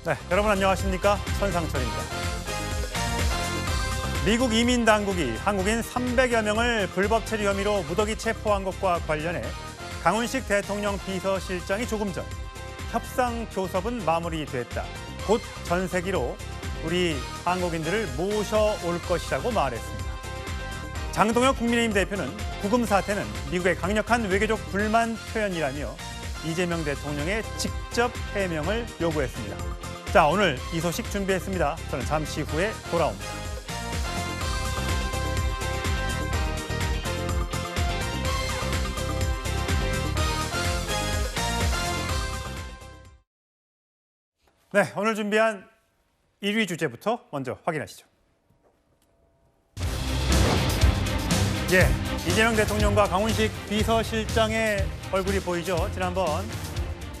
네, 여러분 안녕하십니까? 천상철입니다. 미국 이민당국이 한국인 300여 명을 불법 체류 혐의로 무더기 체포한 것과 관련해 강훈식 대통령 비서실장이 조금 전 협상 교섭은 마무리됐다. 곧 전세기로 우리 한국인들을 모셔올 것이라고 말했습니다. 장동혁 국민의힘 대표는 구금 사태는 미국의 강력한 외교적 불만 표현이라며 이재명 대통령의 직접 해명을 요구했습니다. 자, 오늘 이 소식 준비했습니다. 저는 잠시 후에 돌아옵니다. 네, 오늘 준비한 1위 주제부터 먼저 확인하시죠. 이재명 대통령과 강훈식 비서실장의 얼굴이 보이죠. 지난번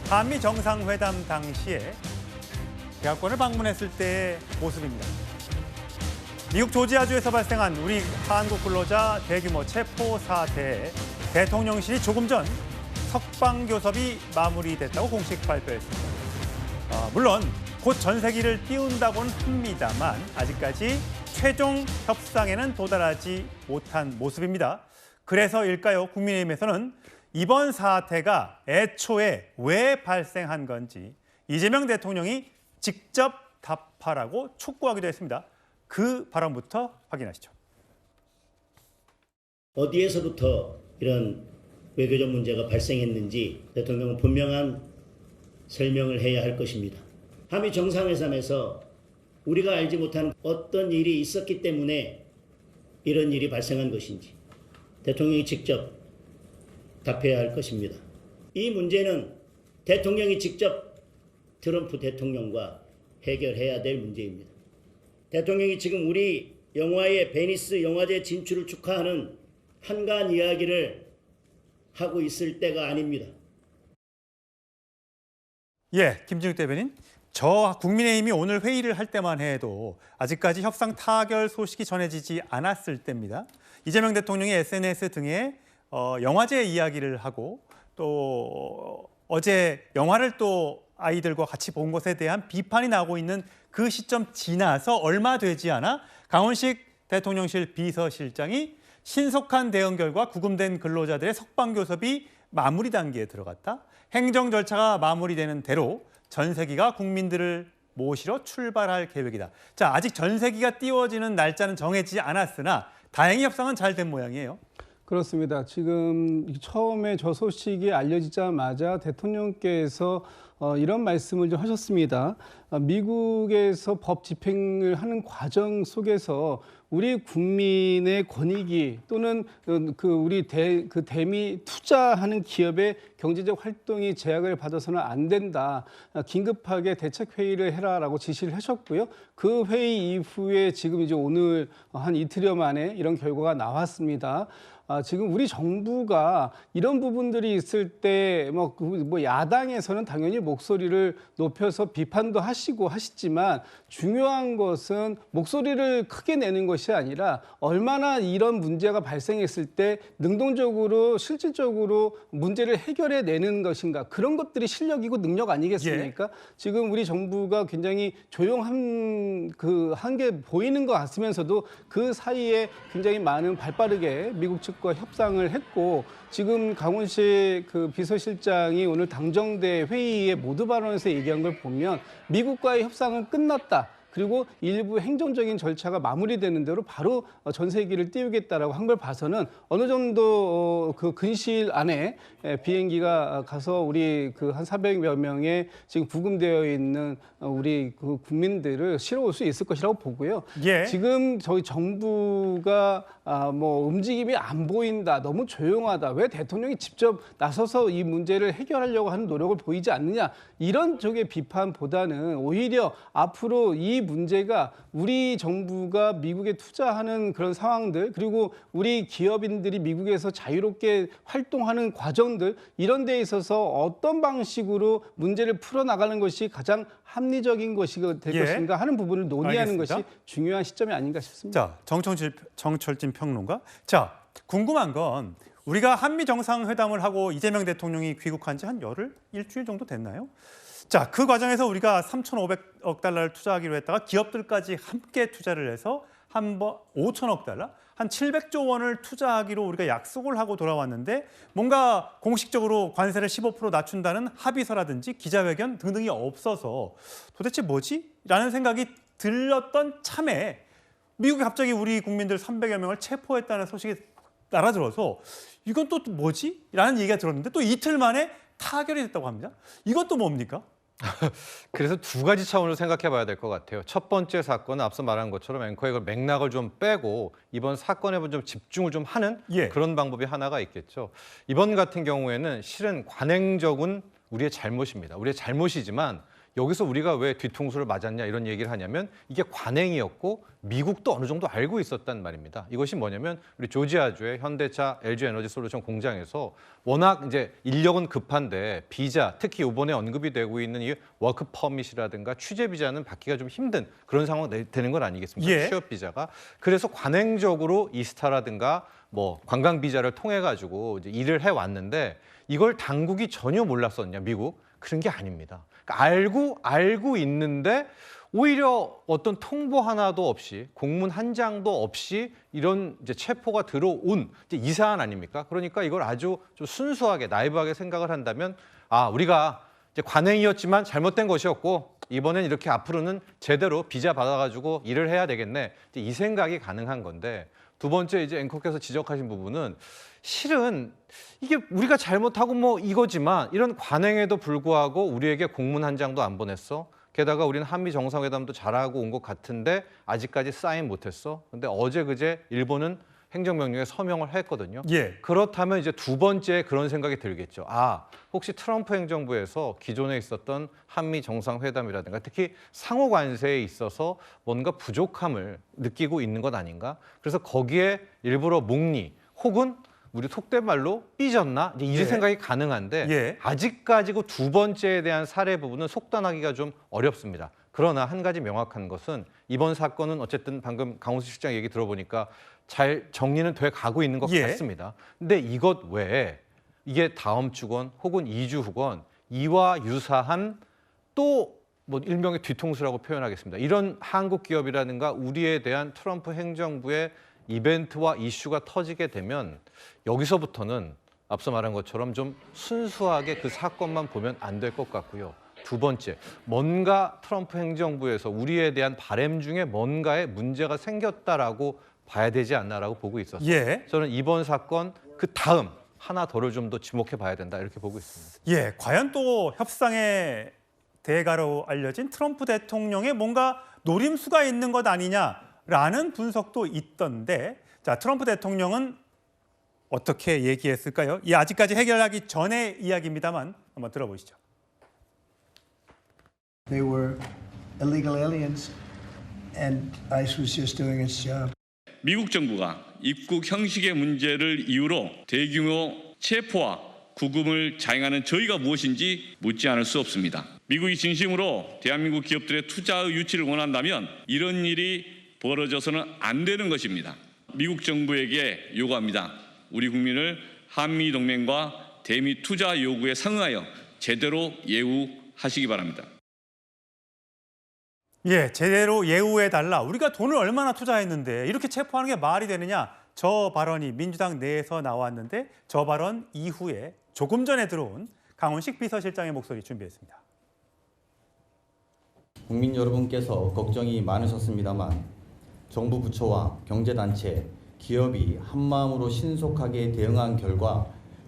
한미 정상회담 당시에 대학원을 방문했을 때의 모습입니다. 미국 조지아주에서 발생한 우리 한국 근로자 대규모 체포 사태에 대통령실이 조금 전 석방 교섭이 마무리됐다고 공식 발표했습니다. 물론 곧 전세기를 띄운다고는 합니다만 아직까지 최종 협상에는 도달하지 못한 모습입니다. 그래서일까요? 국민의힘에서는 이번 사태가 애초에 왜 발생한 건지 이재명 대통령이 직접 답하라고 촉구하기도 했습니다. 그 발언부터 확인하시죠. 어디에서부터 이런 외교적 문제가 발생했는지 대통령은 분명한 설명을 해야 할 것입니다. 한미 정상회담에서 우리가 알지 못하는 어떤 일이 있었기 때문에 이런 일이 발생한 것인지 대통령이 직접 답해야 할 것입니다. 이 문제는 대통령이 직접 트럼프 대통령과 해결해야 될 문제입니다. 대통령이 지금 우리 영화의 베니스 영화제 진출을 축하하는 한가한 이야기를 하고 있을 때가 아닙니다. 김진욱 대변인. 저 국민의힘이 오늘 회의를 할 때만 해도 아직까지 협상 타결 소식이 전해지지 않았을 때입니다. 이재명 대통령이 SNS 등에 영화제 이야기를 하고 또 어제 영화를 또 아이들과 같이 본 것에 대한 비판이 나오고 있는 그 시점 지나서 얼마 되지 않아 강훈식 대통령실 비서실장이 신속한 대응 결과 구금된 근로자들의 석방 교섭이 마무리 단계에 들어갔다. 행정 절차가 마무리되는 대로 전세기가 국민들을 모시러 출발할 계획이다. 자, 아직 전세기가 띄워지는 날짜는 정해지지 않았으나 다행히 협상은 잘 된 모양이에요. 그렇습니다. 지금 처음에 저 소식이 알려지자마자 대통령께서 이런 말씀을 좀 하셨습니다. 미국에서 법 집행을 하는 과정 속에서 우리 국민의 권익이 또는 우리 대미 투자하는 기업의 경제적 활동이 제약을 받아서는 안 된다. 긴급하게 대책 회의를 해라라고 지시를 하셨고요. 그 회의 이후에 지금 이제 오늘 한 이틀여 만에 이런 결과가 나왔습니다. 지금 우리 정부가 이런 부분들이 있을 때 뭐 야당에서는 당연히 목소리를 높여서 비판도 하시고 하시지만 중요한 것은 목소리를 크게 내는 것이 아니라 얼마나 이런 문제가 발생했을 때 능동적으로 실질적으로 문제를 해결해 내는 것인가, 그런 것들이 실력이고 능력 아니겠습니까? 지금 우리 정부가 굉장히 조용한 한 게 보이는 것 같으면서도 그 사이에 굉장히 많은 발빠르게 미국 측과 협상을 했고, 지금 강훈식 비서실장이 오늘 당정대 회의에 모두 발언에서 얘기한 걸 보면 미국과의 협상은 끝났다. 그리고 일부 행정적인 절차가 마무리되는 대로 바로 전세기를 띄우겠다라고 한 걸 봐서는 어느 정도 그 근시일 안에 비행기가 가서 우리 한 400여 명의 지금 구금되어 있는 우리 국민들을 실어올 수 있을 것이라고 보고요. 지금 저희 정부가 뭐 움직임이 안 보인다, 너무 조용하다, 왜 대통령이 직접 나서서 이 문제를 해결하려고 하는 노력을 보이지 않느냐, 이런 쪽의 비판보다는 오히려 앞으로 이 문제가 우리 정부가 미국에 투자하는 그런 상황들, 그리고 우리 기업인들이 미국에서 자유롭게 활동하는 과정들, 이런 데 있어서 어떤 방식으로 문제를 풀어나가는 것이 가장 합리적인 것이 될 것인가 하는 부분을 논의하는 알겠습니다. 것이 중요한 시점이 아닌가 싶습니다. 자, 정철진 평론가. 자, 궁금한 건 우리가 한미 정상회담을 하고 이재명 대통령이 귀국한 지 한 일주일 정도 됐나요? 자, 그 과정에서 우리가 3,500억 달러를 투자하기로 했다가 기업들까지 함께 투자를 해서 한 번 5천억 달러, 한 700조 원을 투자하기로 우리가 약속을 하고 돌아왔는데 뭔가 공식적으로 관세를 15% 낮춘다는 합의서라든지 기자회견 등등이 없어서 도대체 뭐지? 라는 생각이 들었던 참에 미국이 갑자기 우리 국민들 300여 명을 체포했다는 소식이 날아들어서 이건 또 뭐지? 라는 얘기가 들었는데 또 이틀 만에 타결이 됐다고 합니다. 이것도 뭡니까? 그래서 두 가지 차원으로 생각해 봐야 될 것 같아요. 첫 번째 사건은 앞서 말한 것처럼 앵커의 그 맥락을 좀 빼고 이번 사건에 좀 집중을 좀 하는 예. 그런 방법이 하나가 있겠죠. 이번 같은 경우에는 실은 관행적은 우리의 잘못입니다. 우리의 잘못이지만 여기서 우리가 왜 뒤통수를 맞았냐 이런 얘기를 하냐면 이게 관행이었고 미국도 어느 정도 알고 있었단 말입니다. 이것이 뭐냐면 우리 조지아주의 현대차 LG에너지솔루션 공장에서 워낙 이제 인력은 급한데 비자, 특히 이번에 언급이 되고 있는 이 워크 퍼밋이라든가 취재 비자는 받기가 좀 힘든 그런 상황이 되는 건 아니겠습니까? 예. 취업 비자가. 그래서 관행적으로 이스타라든가 뭐 관광 비자를 통해 가지고 이제 일을 해 왔는데 이걸 당국이 전혀 몰랐었냐 미국? 그런 게 아닙니다. 그러니까 알고 있는데 오히려 어떤 통보 하나도 없이 공문 한 장도 없이 이런 이제 체포가 들어온 이제 이 사안 아닙니까? 그러니까 이걸 아주 좀 순수하게 나이브하게 생각을 한다면 아 우리가 이제 관행이었지만 잘못된 것이었고 이번엔 이렇게 앞으로는 제대로 비자 받아가지고 일을 해야 되겠네. 이제 이 생각이 가능한 건데 두 번째 이제 앵커께서 지적하신 부분은 실은 이게 우리가 잘못하고 뭐 이거지만 이런 관행에도 불구하고 우리에게 공문 한 장도 안 보냈어. 게다가 우리는 한미 정상회담도 잘하고 온 것 같은데 아직까지 사인 못했어. 근데 어제 그제 일본은 행정명령에 서명을 했거든요. 예. 그렇다면 이제 두 번째 그런 생각이 들겠죠. 아, 혹시 트럼프 행정부에서 기존에 있었던 한미 정상회담이라든가 특히 상호 관세에 있어서 뭔가 부족함을 느끼고 있는 것 아닌가? 그래서 거기에 일부러 묵리 혹은 우리 속된 말로 삐졌나? 이제 이 예. 생각이 가능한데 예. 아직까지 그 두 번째에 대한 사례 부분은 속단하기가 좀 어렵습니다. 그러나 한 가지 명확한 것은 이번 사건은 어쨌든 방금 강훈수 실장 얘기 들어보니까 잘 정리는 돼 가고 있는 것 예. 같습니다. 근데 이것 외에 이게 다음 주건 혹은 2주 후건 이와 유사한 또 뭐 일명의 뒤통수라고 표현하겠습니다. 이런 한국 기업이라든가 우리에 대한 트럼프 행정부의 이벤트와 이슈가 터지게 되면 여기서부터는 앞서 말한 것처럼 좀 순수하게 그 사건만 보면 안 될 것 같고요. 두 번째, 뭔가 트럼프 행정부에서 우리에 대한 바램 중에 뭔가에 문제가 생겼다라고 봐야 되지 않나라고 보고 있었어요. 예. 저는 이번 사건 그 다음 하나 더를 좀 더 지목해 봐야 된다 이렇게 보고 있습니다. 예, 과연 또 협상의 대가로 알려진 트럼프 대통령의 뭔가 노림수가 있는 것 아니냐라는 분석도 있던데, 자, 트럼프 대통령은 어떻게 얘기했을까요? 이 아직까지 해결하기 전의 이야기입니다만 한번 들어보시죠. They were illegal aliens, and ICE was just doing its job. 미국 정부가 입국 형식의 문제를 이유로 대규모 체포와 구금을 자행하는 저희가 무엇인지 묻지 않을 수 없습니다. 미국이 진심으로 대한민국 기업들의 투자의 유치를 원한다면 이런 일이 벌어져서는 안 되는 것입니다. 미국 정부에게 요구합니다. 우리 국민을 한미 동맹과 대미 투자 요구에 상응하여 제대로 예우하시기 바랍니다. 예, 제대로 예우해달라. 우리가 돈을 얼마나 투자했는데 이렇게 체포하는 게 말이 되느냐. 저 발언이 민주당 내에서 나왔는데 저 발언 이후에 조금 전에 들어온 강훈식 비서실장의 목소리 준비했습니다. 국민 여러분께서 걱정이 많으셨습니다만 정부 부처와 경제단체, 기업이 한마음으로 신속하게 대응한 결과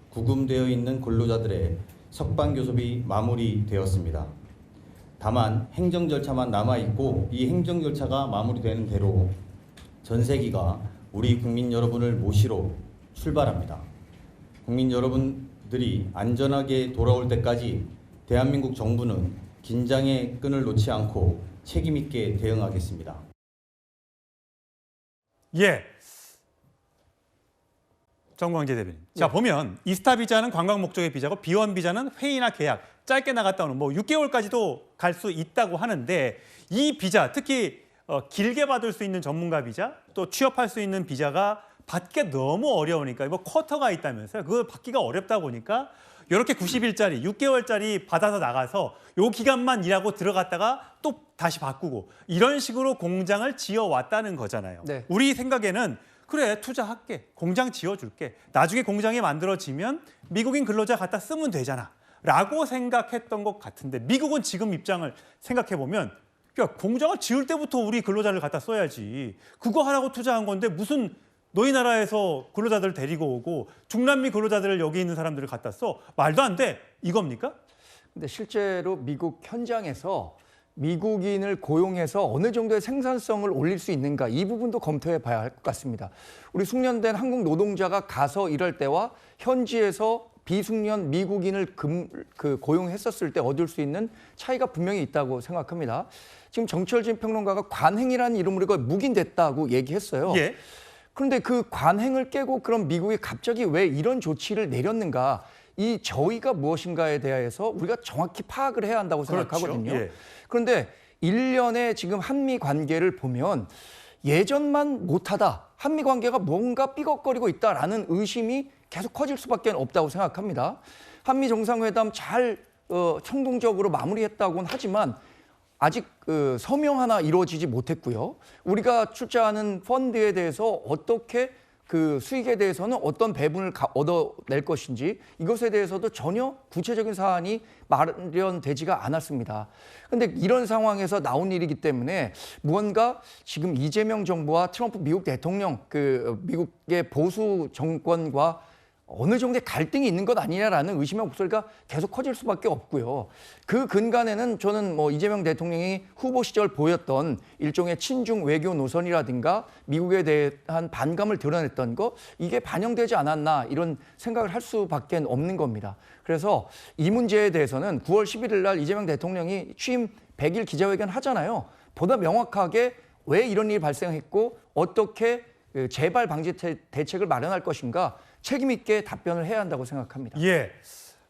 구금되어 있는 근로자들의 석방교섭이 마무리되었습니다. 다만 행정 절차만 남아있고 이 행정 절차가 마무리되는 대로 전세기가 우리 국민 여러분을 모시러 출발합니다. 국민 여러분들이 안전하게 돌아올 때까지 대한민국 정부는 긴장의 끈을 놓지 않고 책임 있게 대응하겠습니다. 예. 정광재 대변인. 자, 보면 이스타 비자는 관광 목적의 비자고 B1 비자는 회의나 계약, 짧게 나갔다 오는 뭐 6개월까지도 갈 수 있다고 하는데 이 비자, 특히 길게 받을 수 있는 전문가 비자, 또 취업할 수 있는 비자가 받기가 너무 어려우니까 뭐 쿼터가 있다면서요. 그걸 받기가 어렵다 보니까 이렇게 90일짜리, 6개월짜리 받아서 나가서 요 기간만 일하고 들어갔다가 또 다시 바꾸고 이런 식으로 공장을 지어왔다는 거잖아요. 네. 우리 생각에는 그래 투자할게, 공장 지어줄게, 나중에 공장이 만들어지면 미국인 근로자 갖다 쓰면 되잖아 라고 생각했던 것 같은데 미국은 지금 입장을 생각해보면 야, 공장을 지을 때부터 우리 근로자를 갖다 써야지. 그거 하라고 투자한 건데 무슨 너희 나라에서 근로자들 데리고 오고 중남미 근로자들을 여기 있는 사람들을 갖다 써? 말도 안 돼. 이겁니까? 근데 실제로 미국 현장에서 미국인을 고용해서 어느 정도의 생산성을 올릴 수 있는가 이 부분도 검토해 봐야 할 것 같습니다. 우리 숙련된 한국 노동자가 가서 일할 때와 현지에서 비숙련 미국인을 고용했었을 때 얻을 수 있는 차이가 분명히 있다고 생각합니다. 지금 정철진 평론가가 관행이라는 이름으로 이거 묵인됐다고 얘기했어요. 예. 그런데 그 관행을 깨고 그럼 미국이 갑자기 왜 이런 조치를 내렸는가? 이 저희가 무엇인가에 대해서 우리가 정확히 파악을 해야 한다고 생각하거든요. 그렇죠. 예. 그런데 1년의 지금 한미 관계를 보면 예전만 못하다, 한미 관계가 뭔가 삐걱거리고 있다라는 의심이 계속 커질 수밖에 없다고 생각합니다. 한미 정상회담 잘 성공적으로 마무리했다고는 하지만 아직 서명 하나 이루어지지 못했고요. 우리가 출자하는 펀드에 대해서 어떻게 그 수익에 대해서는 어떤 배분을 얻어낼 것인지 이것에 대해서도 전혀 구체적인 사안이 마련되지가 않았습니다. 그런데 이런 상황에서 나온 일이기 때문에 무언가 지금 이재명 정부와 트럼프 미국 대통령 미국의 보수 정권과 어느 정도의 갈등이 있는 것 아니냐라는 의심의 목소리가 계속 커질 수밖에 없고요. 그 근간에는 저는 이재명 대통령이 후보 시절 보였던 일종의 친중 외교 노선이라든가 미국에 대한 반감을 드러냈던 거 이게 반영되지 않았나 이런 생각을 할 수밖에 없는 겁니다. 그래서 이 문제에 대해서는 9월 11일 날 이재명 대통령이 취임 100일 기자회견 하잖아요. 보다 명확하게 왜 이런 일이 발생했고 어떻게 재발 방지 대책을 마련할 것인가 책임 있게 답변을 해야 한다고 생각합니다. 예,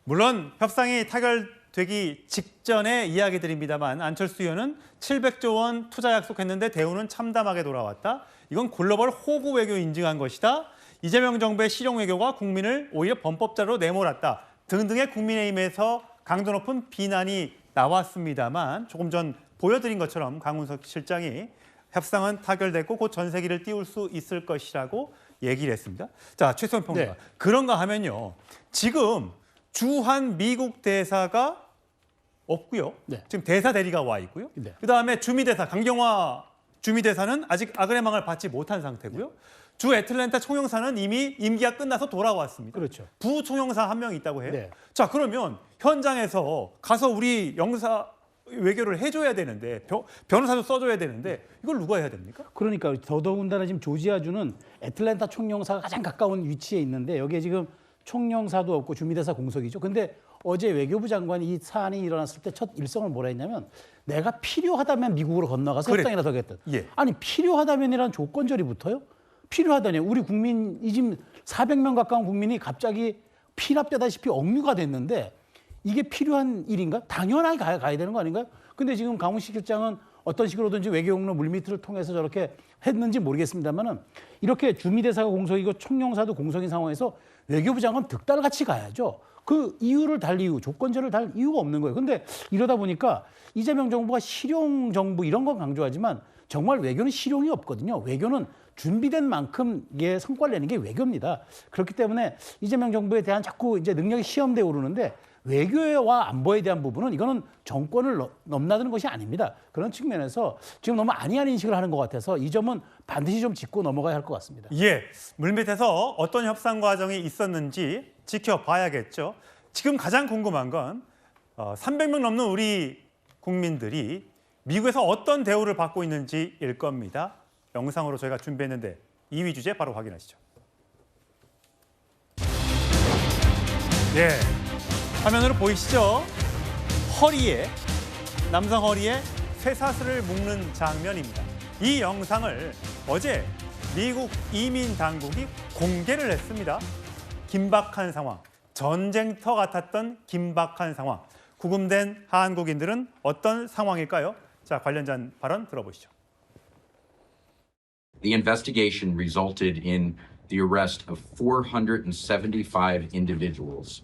물론 협상이 타결되기 직전의 이야기들입니다만 안철수 의원은 700조 원 투자 약속했는데 대우는 참담하게 돌아왔다. 이건 글로벌 호구 외교 인증한 것이다. 이재명 정부의 실용 외교가 국민을 오히려 범법자로 내몰았다. 등등의 국민의힘에서 강도 높은 비난이 나왔습니다만 조금 전 보여드린 것처럼 강훈석 실장이 협상은 타결됐고 곧 전세기를 띄울 수 있을 것이라고 얘기를 했습니다. 자, 최소원 평론가. 네. 그런가 하면요. 지금 주한 미국 대사가 없고요. 네. 지금 대사 대리가 와 있고요. 네. 그다음에 주미대사, 강경화 주미대사는 아직 아그레망을 받지 못한 상태고요. 주 애틀랜타 총영사는 이미 임기가 끝나서 돌아왔습니다. 그렇죠. 부총영사 한 명 있다고 해요. 네. 자, 그러면 현장에서 가서 우리 영사 외교를 해줘야 되는데 변호사도 써줘야 되는데 이걸 누가 해야 됩니까? 그러니까 더더군다나 지금 조지아주는 애틀랜타 총영사가 가장 가까운 위치에 있는데 여기에 지금 총영사도 없고 주미대사 공석이죠. 근데 어제 외교부 장관이 이 사안이 일어났을 때 첫 일성을 뭐라 했냐면 내가 필요하다면 미국으로 건너가서 그래. 협상이라도 하겠다. 예. 아니 필요하다면이라는 조건절이 붙어요? 필요하다니 우리 국민 이 지금 400명 가까운 국민이 갑자기 피납되다시피 억류가 됐는데 이게 필요한 일인가? 당연하게 가야 되는 거 아닌가요? 근데 지금 강훈식 실장은 어떤 식으로든지 외교 경로 물밑을 통해서 저렇게 했는지 모르겠습니다만은 이렇게 주미대사가 공석이고 총영사도 공석인 상황에서 외교부 장관 득달같이 가야죠. 그 이유를 달 이유, 조건절을 달 이유가 없는 거예요. 근데 이러다 보니까 이재명 정부가 실용 정부 이런 건 강조하지만 정말 외교는 실용이 없거든요. 외교는 준비된 만큼 이게 성과를 내는 게 외교입니다. 그렇기 때문에 이재명 정부에 대한 자꾸 이제 능력이 시험대에 오르는데 외교와 안보에 대한 부분은 이거는 정권을 넘나드는 것이 아닙니다. 그런 측면에서 지금 너무 아니한 인식을 하는 것 같아서 이 점은 반드시 좀 짚고 넘어가야 할 것 같습니다. 예, 물밑에서 어떤 협상 과정이 있었는지 지켜봐야겠죠. 지금 가장 궁금한 건 300명 넘는 우리 국민들이 미국에서 어떤 대우를 받고 있는지일 겁니다. 영상으로 저희가 준비했는데 2위 주제 바로 확인하시죠. 네, 화면으로 보이시죠? 남성 허리에 쇠사슬을 묶는 장면입니다. 이 영상을 어제 미국 이민 당국이 공개를 했습니다. 긴박한 상황, 전쟁터 같았던 긴박한 상황. 구금된 한국인들은 어떤 상황일까요? 자, 관련자 발언 들어보시죠. The investigation resulted in the arrest of 475 individuals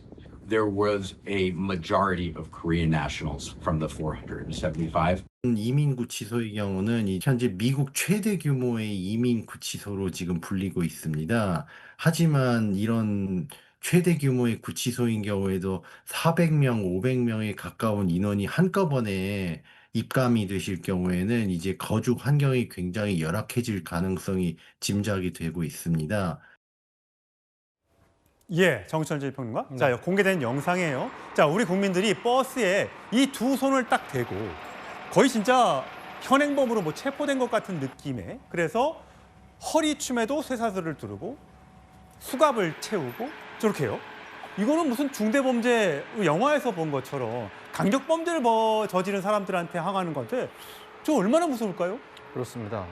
there was a majority of Korean nationals from the 475. 이민 구치소의 경우는 현재 미국 최대 규모의 이민 구치소로 지금 불리고 있습니다. 하지만 이런 최대 규모의 구치소인 경우에도 400명, 500명에 가까운 인원이 한꺼번에 입감이 되실 경우에는 이제 거주 환경이 굉장히 열악해질 가능성이 짐작이 되고 있습니다. 예, 정철재 평론가. 자, 공개된 영상이에요. 자, 우리 국민들이 버스에 이 두 손을 딱 대고 거의 진짜 현행범으로 뭐 체포된 것 같은 느낌에, 그래서 허리춤에도 쇠사슬을 두르고 수갑을 채우고 저렇게 해요. 이거는 무슨 중대범죄 영화에서 본 것처럼 강력범죄를 저지른 사람들한테 항하는 건데 저 얼마나 무서울까요? 그렇습니다.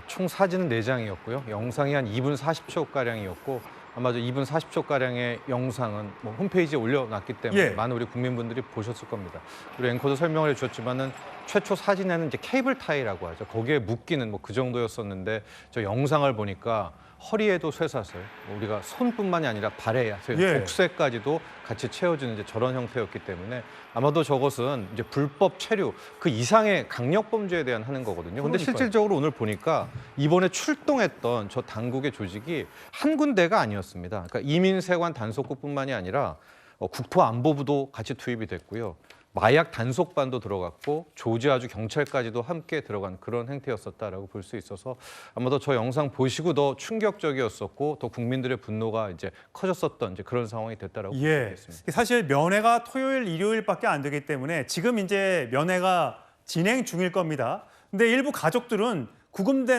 총 사진은 4장이었고요. 영상이 한 2분 40초가량이었고 아마 2분 40초가량의 영상은 뭐 홈페이지에 올려놨기 때문에 예. 많은 우리 국민분들이 보셨을 겁니다. 우리 앵커도 설명을 해주셨지만은 최초 사진에는 이제 케이블 타이라고 하죠. 거기에 묶이는 뭐 그 정도였었는데 저 영상을 보니까 허리에도 쇠사슬, 우리가 손뿐만이 아니라 발에 예. 복쇠까지도 같이 채워지는 이제 저런 형태였기 때문에 아마도 저것은 이제 불법 체류 그 이상의 강력범죄에 대한 하는 거거든요. 근데 실질적으로 오늘 보니까 이번에 출동했던 저 당국의 조직이 한 군데가 아니었습니다. 그러니까 이민세관 단속국뿐만이 아니라 국토안보부도 같이 투입이 됐고요. 마약 단속반도 들어갔고 조지아주 경찰까지도 함께 들어간 그런 행태였었다라고 볼 수 있어서 아마도 저 영상 보시고 더 충격적이었었고 더 국민들의 분노가 이제 커졌었던 이제 그런 상황이 됐다라고 볼 수 예. 있겠습니다. 사실 면회가 토요일, 일요일밖에 안 되기 때문에 지금 이제 면회가 진행 중일 겁니다. 근데 일부 가족들은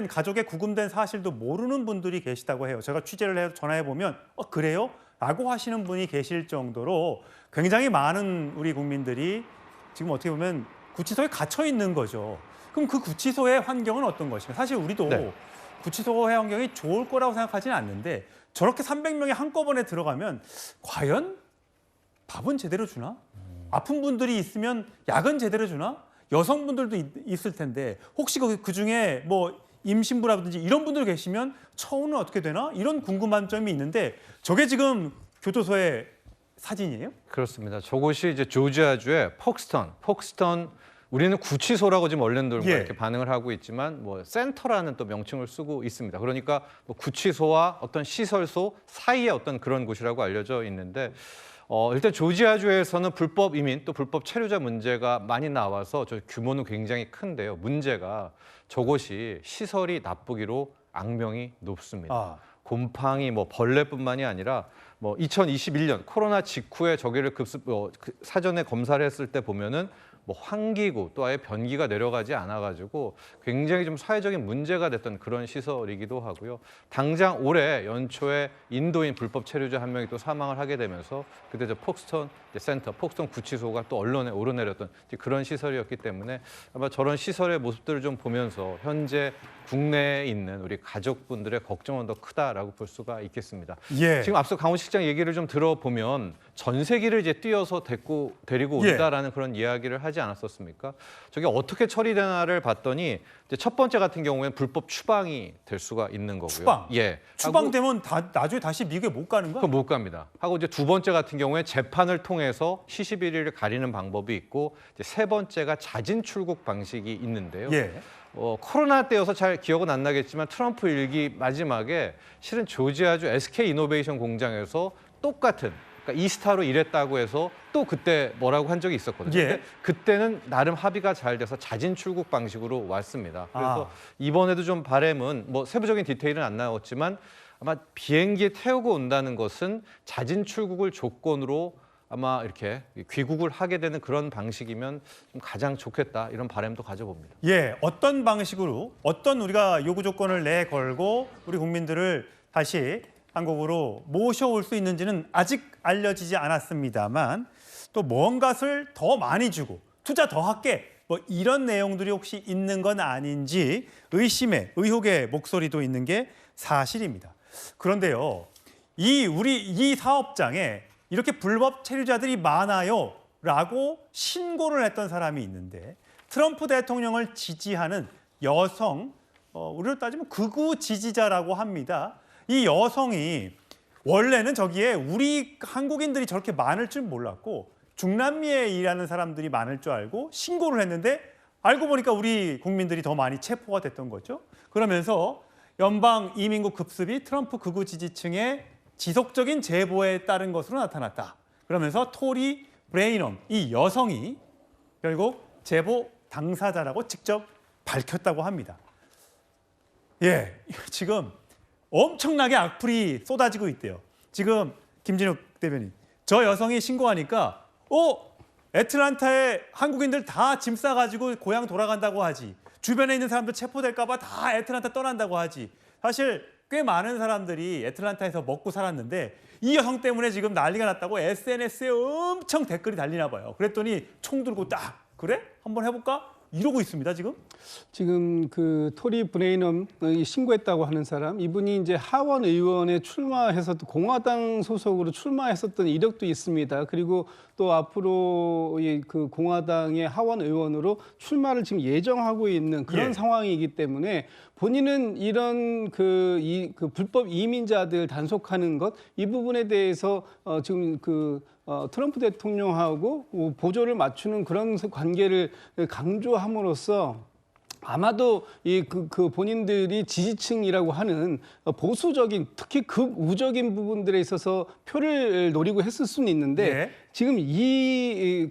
가족의 구금된 사실도 모르는 분들이 계시다고 해요. 제가 취재를 해서 전화해 보면 그래요? 라고 하시는 분이 계실 정도로 굉장히 많은 우리 국민들이 지금 어떻게 보면 구치소에 갇혀 있는 거죠. 그럼 그 구치소의 환경은 어떤 것인가? 사실 우리도 네. 구치소의 환경이 좋을 거라고 생각하지는 않는데 저렇게 300명이 한꺼번에 들어가면 과연 밥은 제대로 주나? 아픈 분들이 있으면 약은 제대로 주나? 여성분들도 있을 텐데 혹시 그중에 뭐 임신부라든지 이런 분들 계시면 처우는 어떻게 되나? 이런 궁금한 점이 있는데 저게 지금 교도소의 사진이에요? 그렇습니다. 저곳이 이제 조지아주의 폭스턴 우리는 구치소라고 지금 언론들과 예. 이렇게 반응을 하고 있지만 뭐 센터라는 또 명칭을 쓰고 있습니다. 그러니까 뭐 구치소와 어떤 시설소 사이의 어떤 그런 곳이라고 알려져 있는데 일단 조지아주에서는 불법 이민 또 불법 체류자 문제가 많이 나와서 저 규모는 굉장히 큰데요. 문제가 저곳이 시설이 나쁘기로 악명이 높습니다. 곰팡이, 뭐 벌레뿐만이 아니라 뭐 2021년 코로나 직후에 저기를 사전에 검사를 했을 때 보면은 뭐 환기구 또 아예 변기가 내려가지 않아가지고 굉장히 좀 사회적인 문제가 됐던 그런 시설이기도 하고요. 당장 올해 연초에 인도인 불법 체류자 한 명이 또 사망을 하게 되면서 그때 저 폭스턴 센터, 폭스턴 구치소가 또 언론에 오르내렸던 그런 시설이었기 때문에 아마 저런 시설의 모습들을 좀 보면서 현재 국내에 있는 우리 가족분들의 걱정은 더 크다라고 볼 수가 있겠습니다. 예. 지금 앞서 강훈 실장 얘기를 좀 들어보면 전세기를 이제 띄어서 데리고 예. 온다라는 그런 이야기를 하지 않았었습니까? 저게 어떻게 처리되나를 봤더니 이제 첫 번째 같은 경우에는 불법 추방이 될 수가 있는 거고요. 추방? 예. 추방되면 나중에 다시 미국에 못 가는 거야? 그럼 못 갑니다. 하고 이제 두 번째 같은 경우에 재판을 통해서 시시비리를 가리는 방법이 있고 이제 세 번째가 자진 출국 방식이 있는데요. 예. 코로나 때여서 잘 기억은 안 나겠지만 트럼프 일기 마지막에 실은 조지아주 SK 이노베이션 공장에서 똑같은 그러니까 이스타로 일했다고 해서 또 그때 뭐라고 한 적이 있었거든요. 예. 근데 그때는 나름 합의가 잘 돼서 자진 출국 방식으로 왔습니다. 그래서 이번에도 좀 바람은 뭐 세부적인 디테일은 안 나왔지만 아마 비행기에 태우고 온다는 것은 자진 출국을 조건으로 아마 이렇게 귀국을 하게 되는 그런 방식이면 좀 가장 좋겠다 이런 바람도 가져봅니다. 예, 어떤 방식으로 어떤 우리가 요구 조건을 내걸고 우리 국민들을 다시 한국으로 모셔올 수 있는지는 아직 알려지지 않았습니다만 또 뭔가를 더 많이 주고 투자 더 할게 뭐 이런 내용들이 혹시 있는 건 아닌지 의혹의 목소리도 있는 게 사실입니다. 그런데요, 이 사업장에 이렇게 불법 체류자들이 많아요 라고 신고를 했던 사람이 있는데 트럼프 대통령을 지지하는 여성, 우리로 따지면 극우 지지자라고 합니다. 이 여성이 원래는 저기에 우리 한국인들이 저렇게 많을 줄 몰랐고 중남미에 일하는 사람들이 많을 줄 알고 신고를 했는데 알고 보니까 우리 국민들이 더 많이 체포가 됐던 거죠. 그러면서 연방 이민국 급습이 트럼프 극우 지지층의 지속적인 제보에 따른 것으로 나타났다. 그러면서 토리 브레이넘 이 여성이 결국 제보 당사자라고 직접 밝혔다고 합니다. 예, 지금 엄청나게 악플이 쏟아지고 있대요. 지금 김진욱 대변인, 저 여성이 신고하니까 애틀란타에 한국인들 다 짐 싸가지고 고향 돌아간다고 하지. 주변에 있는 사람들 체포될까 봐 다 애틀란타 떠난다고 하지. 사실 꽤 많은 사람들이 애틀란타에서 먹고 살았는데 이 여성 때문에 지금 난리가 났다고 SNS에 엄청 댓글이 달리나 봐요. 그랬더니 총 들고 딱 그래? 한번 해볼까? 이러고 있습니다, 지금. 지금 그 토리 브레이넘이 신고했다고 하는 사람, 이분이 이제 하원 의원에 출마해서 또 공화당 소속으로 출마했었던 이력도 있습니다. 그리고 또 앞으로 그 공화당의 하원 의원으로 출마를 지금 예정하고 있는 그런 상황이기 때문에 본인은 이런 그 불법 이민자들 단속하는 것, 이 부분에 대해서 지금 트럼프 대통령하고 보조를 맞추는 그런 관계를 강조함으로써 아마도 그 본인들이 지지층이라고 하는 보수적인, 특히 극우적인 부분들에 있어서 표를 노리고 했을 수는 있는데 지금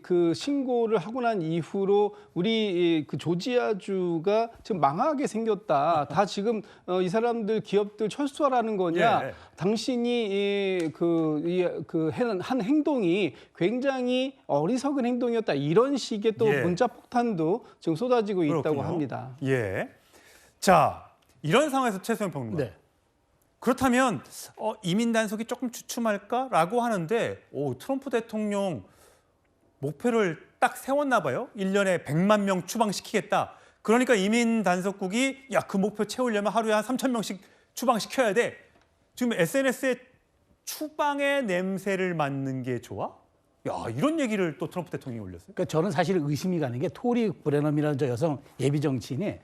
그 신고를 하고 난 이후로 우리 그 조지아주가 지금 망하게 생겼다. 다 지금 이 사람들 기업들 철수하라는 거냐? 당신이 한 행동이 굉장히 어리석은 행동이었다. 이런 식의 또 문자 폭탄도 지금 쏟아지고 있다고 그렇군요. 합니다. 예. 자, 이런 상황에서 최수영 평론가. 그렇다면 이민 단속이 조금 주춤할까라고 하는데 트럼프 대통령 목표를 딱 세웠나 봐요. 1년에 100만 명 추방시키겠다. 그러니까 이민 단속국이 그 목표 채우려면 하루에 한 3,000명씩 추방시켜야 돼. 지금 SNS에 추방의 냄새를 맡는 게 좋아? 이런 얘기를 또 트럼프 대통령이 올렸어요. 그러니까 저는 사실 의심이 가는 게 토리 브레넘이라는 저 여성 예비 정치인이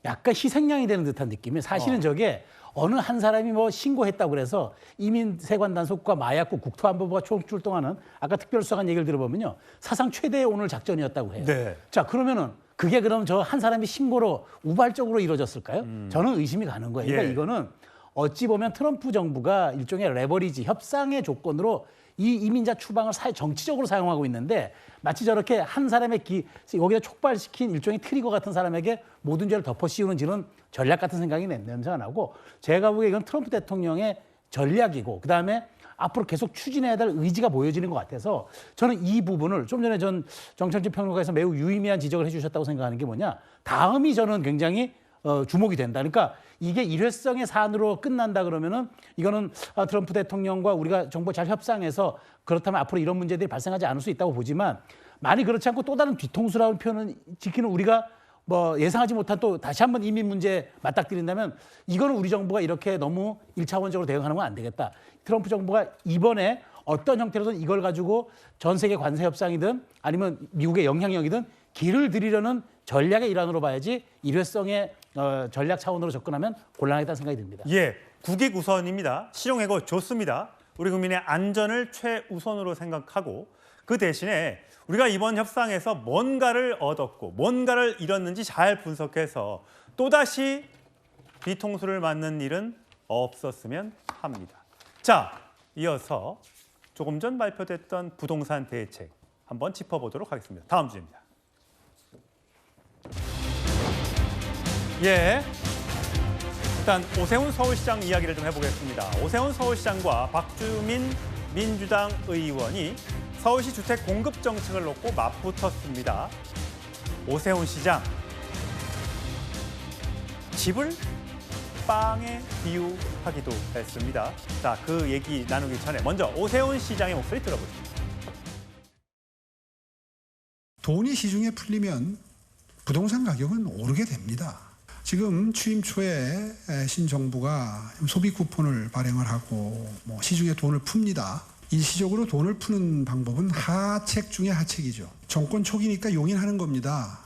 약간 희생양이 되는 듯한 느낌이 사실은 저게 어느 한 사람이 뭐 신고했다고 그래서 이민 세관 단속과 마약국 국토안보부가 출동하는 아까 특별수사관 얘기를 들어보면요 사상 최대의 오늘 작전이었다고 해요. 자 그러면은 그게 그럼 저 한 사람이 신고로 우발적으로 이루어졌을까요? 저는 의심이 가는 거예요. 그러니까 이거는 어찌 보면 트럼프 정부가 일종의 레버리지 협상의 조건으로 이 이민자 추방을 정치적으로 사용하고 있는데 마치 저렇게 한 사람의 여기다 촉발시킨 일종의 트리거 같은 사람에게 모든 죄를 덮어 씌우는 지는 전략 같은 생각이 냄새가 나고 제가 보기에 이건 트럼프 대통령의 전략이고 그다음에 앞으로 계속 추진해야 될 의지가 보여지는 것 같아서 저는 이 부분을 좀 전에 정철진 평론가에서 매우 유의미한 지적을 해주셨다고 생각하는 게 뭐냐 다음이 저는 굉장히 주목이 된다. 그러니까 이게 일회성의 사안으로 끝난다 그러면은 이거는 트럼프 대통령과 우리가 정부 잘 협상해서 그렇다면 앞으로 이런 문제들이 발생하지 않을 수 있다고 보지만 만약 그렇지 않고 또 다른 뒤통수라는 표현을 지키는 우리가 뭐 예상하지 못한 또 다시 한번 이민 문제에 맞닥뜨린다면 이거는 우리 정부가 이렇게 너무 1차원적으로 대응하는 건 안 되겠다. 트럼프 정부가 이번에 어떤 형태로든 이걸 가지고 전 세계 관세 협상이든 아니면 미국의 영향력이든 길을 들이려는 전략의 일환으로 봐야지 일회성의 전략 차원으로 접근하면 곤란하겠다는 생각이 듭니다. 국익 우선입니다. 실용해고 좋습니다. 우리 국민의 안전을 최우선으로 생각하고 그 대신에 우리가 이번 협상에서 뭔가를 얻었고 뭔가를 잃었는지 잘 분석해서 또다시 뒤통수를 맞는 일은 없었으면 합니다. 자, 이어서 조금 전 발표됐던 부동산 대책 한번 짚어보도록 하겠습니다. 다음 주제입니다. 일단 오세훈 서울시장 이야기를 좀 해보겠습니다. 오세훈 서울시장과 박주민 민주당 의원이 서울시 주택 공급 정책을 놓고 맞붙었습니다. 오세훈 시장, 집을 빵에 비유하기도 했습니다. 자, 그 얘기 나누기 전에 먼저 오세훈 시장의 목소리 들어보시죠. 돈이 시중에 풀리면 부동산 가격은 오르게 됩니다. 지금 취임 초에 신정부가 소비 쿠폰을 발행을 하고 시중에 돈을 풉니다. 일시적으로 돈을 푸는 방법은 하책 중에 하책이죠. 정권 초기니까 용인하는 겁니다.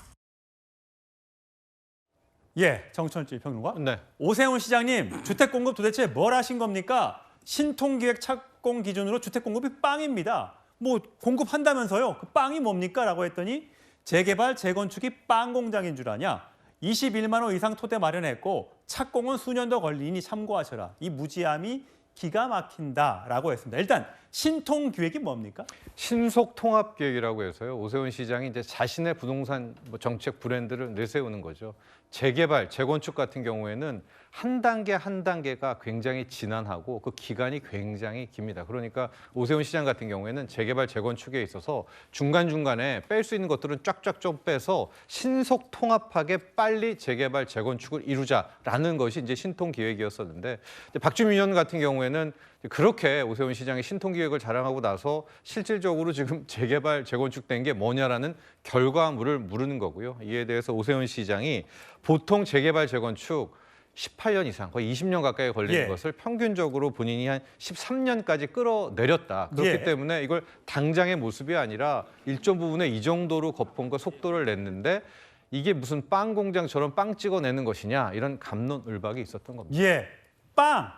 정철진 평론가. 오세훈 시장님, 주택 공급 도대체 뭘 하신 겁니까? 신통기획 착공 기준으로 주택 공급이 빵입니다. 뭐 공급한다면서요? 그 빵이 뭡니까? 라고 했더니 재개발, 재건축이 빵 공장인 줄 아냐? 21만 호 이상 토대 마련했고 착공은 수년 더 걸리니 참고하셔라. 이 무지함이 기가 막힌다라고 했습니다. 일단 신통기획이 뭡니까? 신속통합계획이라고 해서요. 오세훈 시장이 이제 자신의 부동산 정책 브랜드를 내세우는 거죠. 재개발, 재건축 같은 경우에는 한 단계 한 단계가 굉장히 지난하고 그 기간이 굉장히 깁니다. 그러니까 오세훈 시장 같은 경우에는 재개발, 재건축에 있어서 중간중간에 뺄 수 있는 것들은 쫙쫙 좀 빼서 신속 통합하게 빨리 재개발, 재건축을 이루자라는 것이 이제 신통기획이었었는데 박주민 의원 같은 경우에는 그렇게 오세훈 시장이 신통기획을 자랑하고 나서 실질적으로 지금 재개발, 재건축된 게 뭐냐라는 결과물을 물으는 거고요. 이에 대해서 오세훈 시장이 보통 재개발, 재건축 18년 이상, 거의 20년 가까이 걸리는 것을 평균적으로 본인이 한 13년까지 끌어내렸다. 그렇기 때문에 이걸 당장의 모습이 아니라 일정 부분에 이 정도로 거품과 속도를 냈는데 이게 무슨 빵 공장처럼 빵 찍어내는 것이냐 이런 갑론을박이 있었던 겁니다. 예, 빵!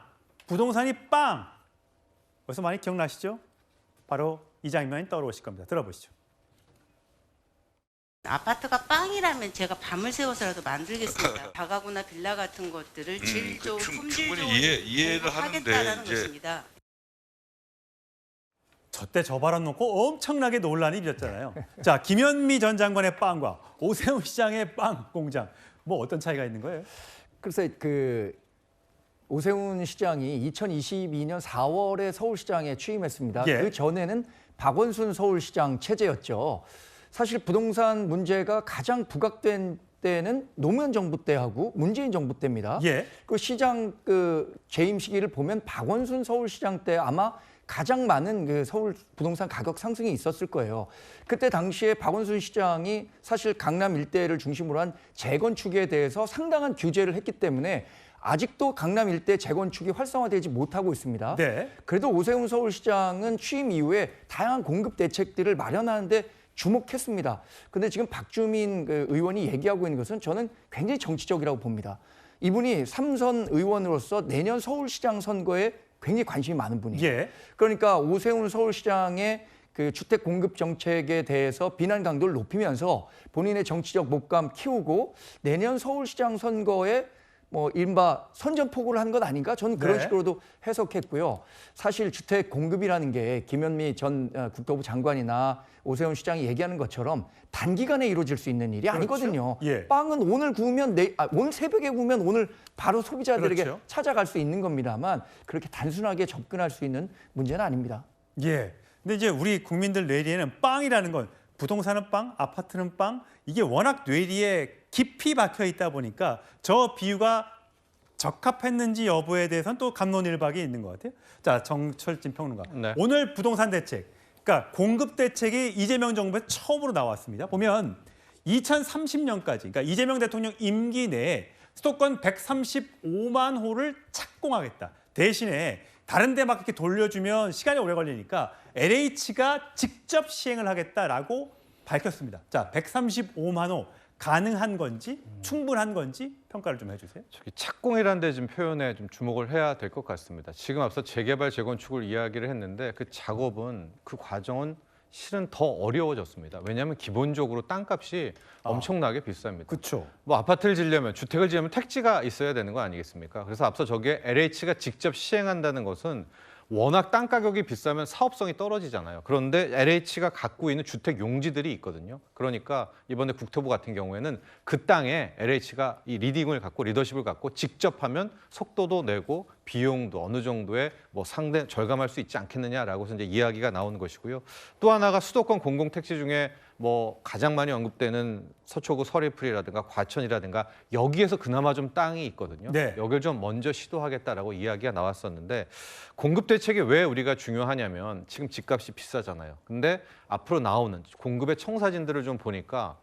부동산이 빵! 벌써 많이 기억나시죠? 바로 이 장면이 떠오르실 겁니다. 들어보시죠. 아파트가 빵이라면 제가 밤을 새워서라도 만들겠습니다. 다가구나 빌라 같은 것들을 질 좋은 품질 좋은 이해를 하겠다라는 하는데 것입니다. 저때 저 발언 놓고 엄청나게 논란이 일었잖아요. 자, 김현미 전 장관의 빵과 오세훈 시장의 빵 공장. 뭐 어떤 차이가 있는 거예요? 글쎄 오세훈 시장이 2022년 4월에 서울시장에 취임했습니다. 예. 그 전에는 박원순 서울시장 체제였죠. 사실 부동산 문제가 가장 부각된 때는 노무현 정부 때하고 문재인 정부 때입니다. 예. 그 시장 재임 시기를 보면 박원순 서울시장 때 아마 가장 많은 그 서울 부동산 가격 상승이 있었을 거예요. 그때 당시에 박원순 시장이 사실 강남 일대를 중심으로 한 재건축에 대해서 상당한 규제를 했기 때문에 아직도 강남 일대 재건축이 활성화되지 못하고 있습니다. 네. 그래도 오세훈 서울시장은 취임 이후에 다양한 공급 대책들을 마련하는데 주목했습니다. 근데 지금 박주민 의원이 얘기하고 있는 것은 저는 굉장히 정치적이라고 봅니다. 이분이 3선 의원으로서 내년 서울시장 선거에 굉장히 관심이 많은 분이에요. 예. 그러니까 오세훈 서울시장의 그 주택 공급 정책에 대해서 비난 강도를 높이면서 본인의 정치적 목감 키우고 내년 서울시장 선거에 뭐 이른바 선전포고를 한 것 아닌가? 저는 그런 네. 식으로도 해석했고요. 사실 주택 공급이라는 게 김현미 전 국토부 장관이나 오세훈 시장이 얘기하는 것처럼 단기간에 이루어질 수 있는 일이 아니거든요. 예. 빵은 오늘 구우면 오늘 새벽에 구우면 오늘 바로 소비자들에게 그렇죠. 찾아갈 수 있는 겁니다만 그렇게 단순하게 접근할 수 있는 문제는 아닙니다. 예. 근데 이제 우리 국민들 뇌리에는 빵이라는 건 부동산은 빵, 아파트는 빵, 이게 워낙 뇌리에 깊이 박혀 있다 보니까 저 비유가 적합했는지 여부에 대해서는 또 갑론일박이 있는 것 같아요. 자, 정철진 평론가. 네. 오늘 부동산 대책, 그러니까 공급 대책이 이재명 정부에서 처음으로 나왔습니다. 보면 2030년까지, 그러니까 이재명 대통령 임기 내에 수도권 135만 호를 착공하겠다. 대신에 다른 데 막 이렇게 돌려주면 시간이 오래 걸리니까 LH가 직접 시행을 하겠다라고 밝혔습니다. 자, 135만 호 가능한 건지 충분한 건지 평가를 좀 해주세요. 저기 착공이라는 데 좀 표현에 좀 주목을 해야 될 것 같습니다. 지금 앞서 재개발, 재건축을 이야기를 했는데 그 작업은 그 과정은 실은 더 어려워졌습니다. 왜냐하면 기본적으로 땅값이 엄청나게 비쌉니다. 그렇죠. 뭐 아파트를 지으려면 주택을 지으면 택지가 있어야 되는 거 아니겠습니까? 그래서 앞서 저게 LH가 직접 시행한다는 것은 워낙 땅 가격이 비싸면 사업성이 떨어지잖아요. 그런데 LH가 갖고 있는 주택 용지들이 있거든요. 그러니까 이번에 국토부 같은 경우에는 그 땅에 LH가 이 리딩을 갖고 리더십을 갖고 직접 하면 속도도 내고 비용도 어느 정도의 뭐 상대 절감할 수 있지 않겠느냐라고 해서 이제 이야기가 나오는 것이고요. 또 하나가 수도권 공공택지 중에 뭐 가장 많이 언급되는 서초구 서리풀이라든가 과천이라든가 여기에서 그나마 좀 땅이 있거든요. 네. 여기를 좀 먼저 시도하겠다라고 이야기가 나왔었는데 공급 대책이 왜 우리가 중요하냐면 지금 집값이 비싸잖아요. 근데 앞으로 나오는 공급의 청사진들을 좀 보니까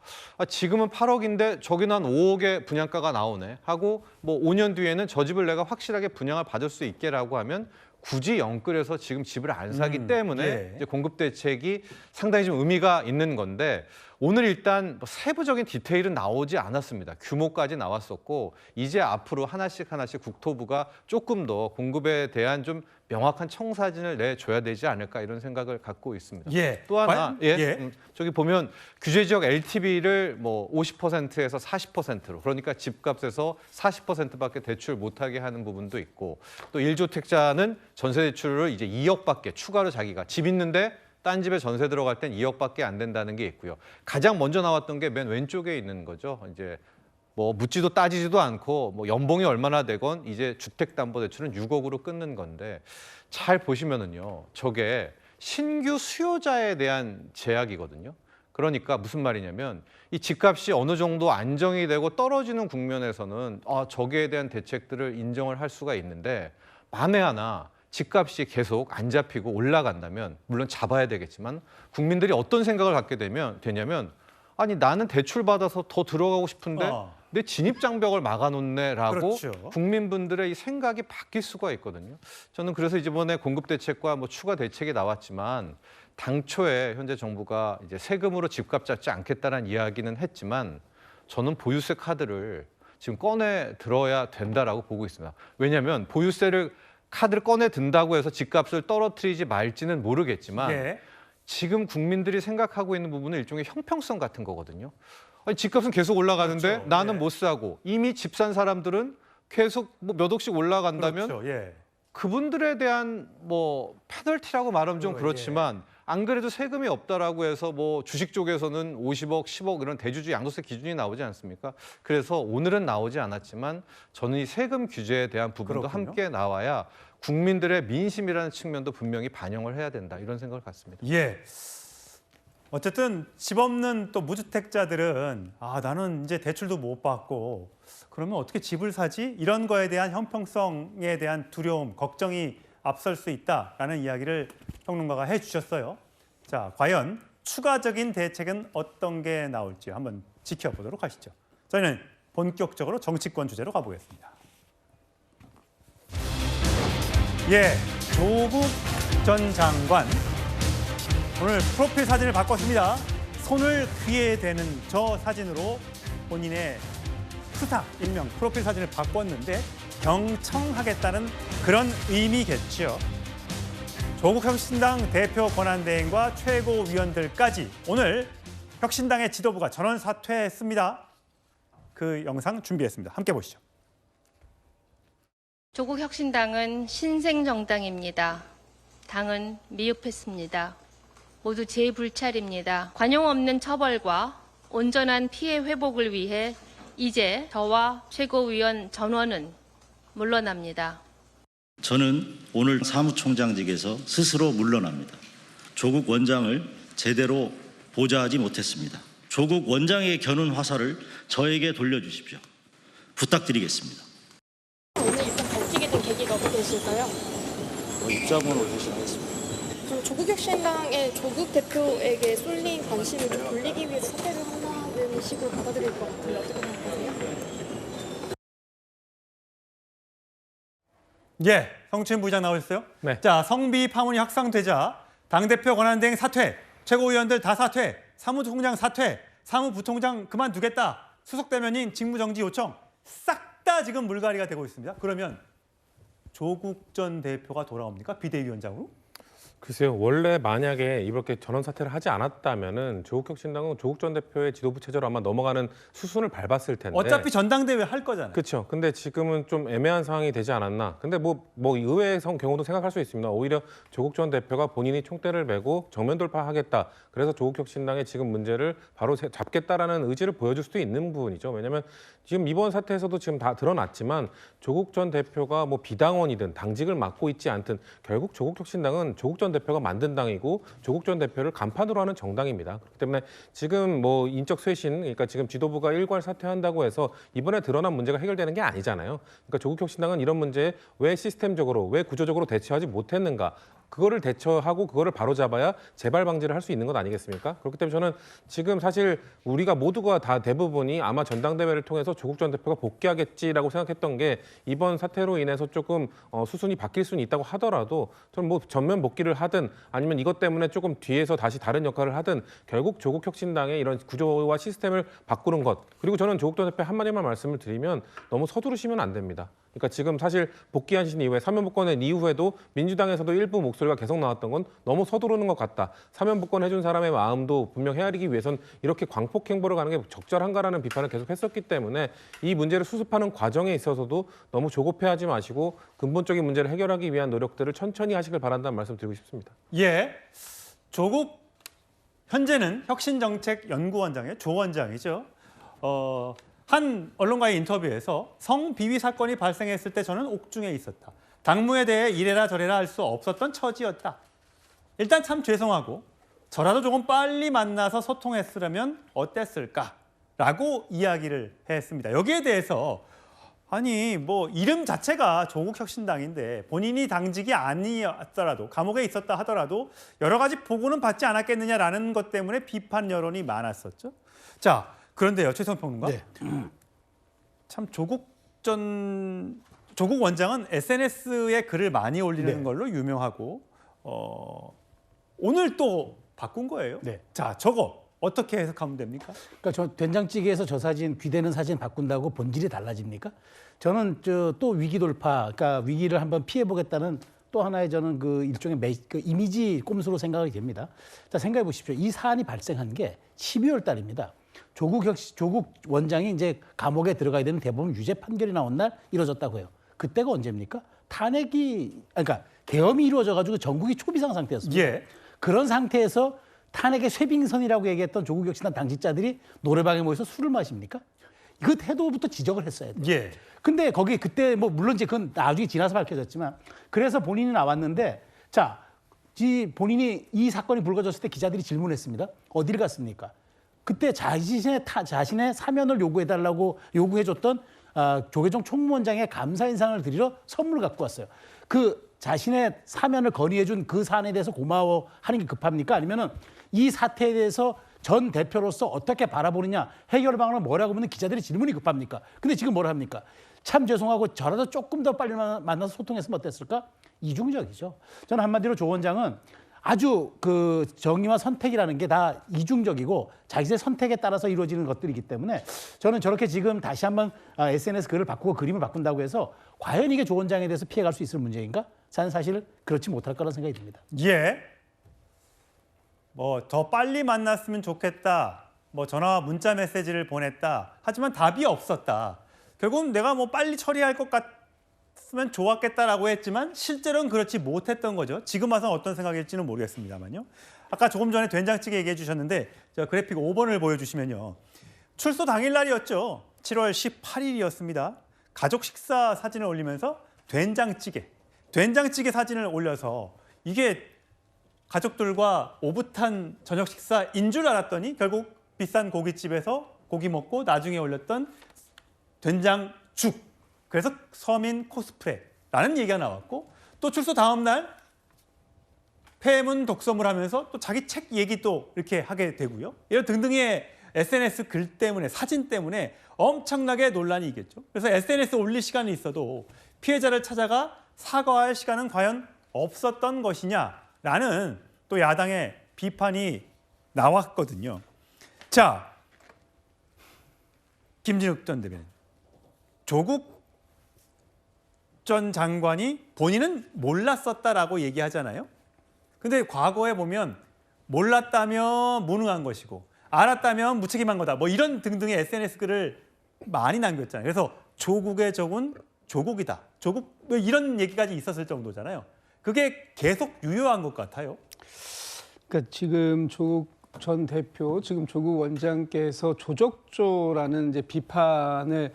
지금은 8억인데 저기는 한 5억의 분양가가 나오네 하고 뭐 5년 뒤에는 저 집을 내가 확실하게 분양을 받을 수 있게라고 하면 굳이 영끌해서 지금 집을 안 사기 때문에 예. 이제 공급 대책이 상당히 좀 의미가 있는 건데 오늘 일단 뭐 세부적인 디테일은 나오지 않았습니다. 규모까지 나왔었고 이제 앞으로 하나씩 국토부가 조금 더 공급에 대한 좀 명확한 청사진을 내줘야 되지 않을까 이런 생각을 갖고 있습니다. 예. 또 하나, 예. 저기 보면 규제 지역 LTV를 뭐 50%에서 40%로, 그러니까 집값에서 40%밖에 대출 못하게 하는 부분도 있고, 또 1주택자는 전세 대출을 이제 2억밖에 추가로 자기가 집 있는데 딴 집에 전세 들어갈 땐 2억밖에 안 된다는 게 있고요. 가장 먼저 나왔던 게 맨 왼쪽에 있는 거죠. 이제 뭐 묻지도 따지지도 않고 뭐 연봉이 얼마나 되건 이제 주택담보대출은 6억으로 끊는 건데, 잘 보시면은요, 저게 신규 수요자에 대한 제약이거든요. 그러니까 무슨 말이냐면 이 집값이 어느 정도 안정이 되고 떨어지는 국면에서는 저기에 대한 대책들을 인정을 할 수가 있는데, 만에 하나 집값이 계속 안 잡히고 올라간다면, 물론 잡아야 되겠지만 국민들이 어떤 생각을 갖게 되냐면 아니 나는 대출 받아서 더 들어가고 싶은데 내 진입장벽을 막아놓네라고 그렇죠. 국민분들의 이 생각이 바뀔 수가 있거든요. 저는 그래서 이번에 공급 대책과 뭐 추가 대책이 나왔지만, 당초에 현재 정부가 이제 세금으로 집값 잡지 않겠다는 이야기는 했지만 저는 보유세 카드를 지금 꺼내 들어야 된다라고 보고 있습니다. 왜냐하면 보유세를 카드를 꺼내 든다고 해서 집값을 떨어뜨리지 말지는 모르겠지만 예. 지금 국민들이 생각하고 있는 부분은 일종의 형평성 같은 거거든요. 아니, 집값은 계속 올라가는데 그렇죠. 나는 예. 못 사고 이미 집 산 사람들은 계속 뭐 몇 억씩 올라간다면 그렇죠. 예. 그분들에 대한 뭐 페널티라고 말하면 좀 그렇지만 안 그래도 세금이 없다라고 해서 뭐 주식 쪽에서는 50억, 10억 이런 대주주 양도세 기준이 나오지 않습니까? 그래서 오늘은 나오지 않았지만 저는 이 세금 규제에 대한 부분도 그렇군요. 함께 나와야 국민들의 민심이라는 측면도 분명히 반영을 해야 된다, 이런 생각을 갖습니다. 예. 어쨌든 집 없는 또 무주택자들은 나는 이제 대출도 못 받고 그러면 어떻게 집을 사지? 이런 거에 대한 형평성에 대한 두려움, 걱정이 앞설 수 있다라는 이야기를 평론가가 해주셨어요. 자, 과연 추가적인 대책은 어떤 게 나올지 한번 지켜보도록 하시죠. 저희는 본격적으로 정치권 주제로 가보겠습니다. 예, 조국 전 장관 오늘 프로필 사진을 바꿨습니다. 손을 귀에 대는 저 사진으로 본인의 스타 일명 프로필 사진을 바꿨는데 경청하겠다는 그런 의미겠죠. 조국 혁신당 대표 권한대행과 최고위원들까지 오늘 혁신당의 지도부가 전원 사퇴했습니다. 그 영상 준비했습니다. 함께 보시죠. 조국 혁신당은 신생정당입니다. 당은 미흡했습니다. 모두 제 불찰입니다. 관용 없는 처벌과 온전한 피해 회복을 위해 이제 저와 최고위원 전원은 물러납니다. 저는 오늘 사무총장직에서 스스로 물러납니다. 조국 원장을 제대로 보좌하지 못했습니다. 조국 원장의 겨눈 화살을 저에게 돌려주십시오. 부탁드리겠습니다. 오늘 일단 밝히게 된 계기가 어떻게 되실까요? 입장문을 대신하겠습니다. 그럼 조국혁신당의 조국 대표에게 쏠린 관심을 좀 돌리기 위해서 사퇴를 한다는 식으로 받아들일 것 같은데 어떻게 생각하세요? 예, 성춘 부장 나오셨어요? 네. 자, 성비 파문이 확산되자 당대표 권한대행 사퇴, 최고위원들 다 사퇴, 사무총장 사퇴, 사무부총장 그만두겠다, 수석대변인 직무정지 요청 싹 다 지금 물갈이가 되고 있습니다. 그러면 조국 전 대표가 돌아옵니까? 비대위원장으로? 글쎄요. 원래 만약에 이렇게 전원 사퇴를 하지 않았다면은 조국혁신당은 조국 전 대표의 지도부 체제로 아마 넘어가는 수순을 밟았을 텐데. 어차피 전당대회 할 거잖아요. 그렇죠. 근데 지금은 좀 애매한 상황이 되지 않았나. 근데 뭐 의외의 경우도 생각할 수 있습니다. 오히려 조국 전 대표가 본인이 총대를 메고 정면 돌파하겠다. 그래서 조국혁신당의 지금 문제를 바로 잡겠다라는 의지를 보여줄 수도 있는 부분이죠. 왜냐하면 지금 이번 사태에서도 지금 다 드러났지만 조국 전 대표가 뭐 비당원이든 당직을 맡고 있지 않든 결국 조국혁신당은 조국 전 대표가 만든 당이고 조국 전 대표를 간판으로 하는 정당입니다. 그렇기 때문에 지금 뭐 인적 쇄신, 그러니까 지금 지도부가 일괄 사퇴한다고 해서 이번에 드러난 문제가 해결되는 게 아니잖아요. 그러니까 조국 혁신당은 이런 문제에 왜 시스템적으로, 왜 구조적으로 대처하지 못했는가. 그거를 대처하고 그거를 바로잡아야 재발 방지를 할 수 있는 것 아니겠습니까? 그렇기 때문에 저는 지금 사실 우리가 모두가 다 대부분이 아마 전당대회를 통해서 조국 전 대표가 복귀하겠지라고 생각했던 게 이번 사태로 인해서 조금 수순이 바뀔 수는 있다고 하더라도 저는 뭐 전면 복귀를 하든 아니면 이것 때문에 조금 뒤에서 다시 다른 역할을 하든 결국 조국 혁신당의 이런 구조와 시스템을 바꾸는 것, 그리고 저는 조국 전 대표 한마디만 말씀을 드리면 너무 서두르시면 안 됩니다. 그러니까 지금 사실 복귀하신 이후에 사면복권의 이후에도 민주당에서도 일부 목소리가 계속 나왔던 건 너무 서두르는 것 같다. 사면복권 해준 사람의 마음도 분명 헤아리기 위해선 이렇게 광폭 행보를 가는 게 적절한가라는 비판을 계속 했었기 때문에 이 문제를 수습하는 과정에 있어서도 너무 조급해하지 마시고 근본적인 문제를 해결하기 위한 노력들을 천천히 하시길 바란다는 말씀 드리고 싶습니다. 예, 조국 현재는 혁신정책연구원장의 조 원장이죠. 한 언론과의 인터뷰에서 성비위 사건이 발생했을 때 저는 옥중에 있었다. 당무에 대해 이래라 저래라 할 수 없었던 처지였다. 일단 참 죄송하고 저라도 조금 빨리 만나서 소통했으려면 어땠을까라고 이야기를 했습니다. 여기에 대해서 아니 뭐 이름 자체가 조국혁신당인데 본인이 당직이 아니었더라도 감옥에 있었다 하더라도 여러 가지 보고는 받지 않았겠느냐라는 것 때문에 비판 여론이 많았었죠. 자, 그런데요, 최성평 평론가. 네. 참 조국 원장은 SNS에 글을 많이 올리는 네. 걸로 유명하고 오늘 또 바꾼 거예요. 네. 자, 저거 어떻게 해석하면 됩니까? 그러니까 저 된장찌개에서 저 사진 귀되는 사진 바꾼다고 본질이 달라집니까? 저는 또 위기 돌파, 그러니까 위기를 한번 피해 보겠다는 또 하나의 저는 그 일종의 그 이미지 꼼수로 생각이 됩니다. 자, 생각해 보십시오. 이 사안이 발생한 게 12월 달입니다. 조국 원장이 이제 감옥에 들어가야 되는 대법원 유죄 판결이 나온 날 이루어졌다고 해요. 그때가 언제입니까? 그러니까 계엄이 이루어져가지고 전국이 초비상 상태였습니다. 예. 그런 상태에서 탄핵의 쇠빙선이라고 얘기했던 조국혁신당 당직자들이 노래방에 모여서 술을 마십니까? 그 태도부터 지적을 했어야 돼요. 예. 근데 거기 그때 뭐 물론 이제 그건 나중에 지나서 밝혀졌지만 그래서 본인이 나왔는데 자, 본인이 이 사건이 불거졌을 때 기자들이 질문했습니다. 어디를 갔습니까? 그때 자신의 사면을 요구해달라고 요구해줬던 조계종 총무원장의 감사 인상을 드리러 선물을 갖고 왔어요. 그 자신의 사면을 건의해준 그 사안에 대해서 고마워하는 게 급합니까? 아니면은 이 사태에 대해서 전 대표로서 어떻게 바라보느냐, 해결 방안은 뭐라고 묻는 기자들의 질문이 급합니까? 근데 지금 뭐라 합니까? 참 죄송하고 저라도 조금 더 빨리 만나서 소통했으면 어땠을까? 이중적이죠. 저는 한마디로 조 원장은 아주 그 정의와 선택이라는 게 다 이중적이고 자기의 선택에 따라서 이루어지는 것들이기 때문에 저는 저렇게 지금 다시 한번 SNS 글을 바꾸고 그림을 바꾼다고 해서 과연 이게 조 원장에 대해서 피해갈 수 있을 문제인가? 저는 사실 그렇지 못할 거라는 생각이 듭니다. 예. 뭐 더 빨리 만났으면 좋겠다. 뭐 전화와 문자 메시지를 보냈다. 하지만 답이 없었다. 결국은 내가 뭐 빨리 처리할 것 같으면 좋았겠다라고 했지만 실제로는 그렇지 못했던 거죠. 지금 와서 어떤 생각일지는 모르겠습니다만요. 아까 조금 전에 된장찌개 얘기해 주셨는데 저 그래픽 5번을 보여주시면요. 출소 당일날이었죠. 7월 18일이었습니다. 가족 식사 사진을 올리면서 된장찌개 사진을 올려서 이게 가족들과 오붓한 저녁 식사인 줄 알았더니 결국 비싼 고깃집에서 고기 먹고 나중에 올렸던 된장죽. 그래서 서민 코스프레라는 얘기가 나왔고 또 출소 다음 날 폐문 독서물 하면서 또 자기 책 얘기도 이렇게 하게 되고요. 이런 등등의 SNS 글 때문에 사진 때문에 엄청나게 논란이 있겠죠. 그래서 SNS 올릴 시간이 있어도 피해자를 찾아가 사과할 시간은 과연 없었던 것이냐라는 또 야당의 비판이 나왔거든요. 자, 김진욱 전 대변인. 조국 전 장관이 본인은 몰랐었다라고 얘기하잖아요. 근데 과거에 보면 몰랐다면 무능한 것이고 알았다면 무책임한 거다. 뭐 이런 등등의 SNS 글을 많이 남겼잖아요. 그래서 조국의 적은 조국이다. 조국 뭐 이런 얘기까지 있었을 정도잖아요. 그게 계속 유효한 것 같아요. 그러니까 지금 조국 전 대표, 지금 조국 원장께서 조적조라는 이제 비판을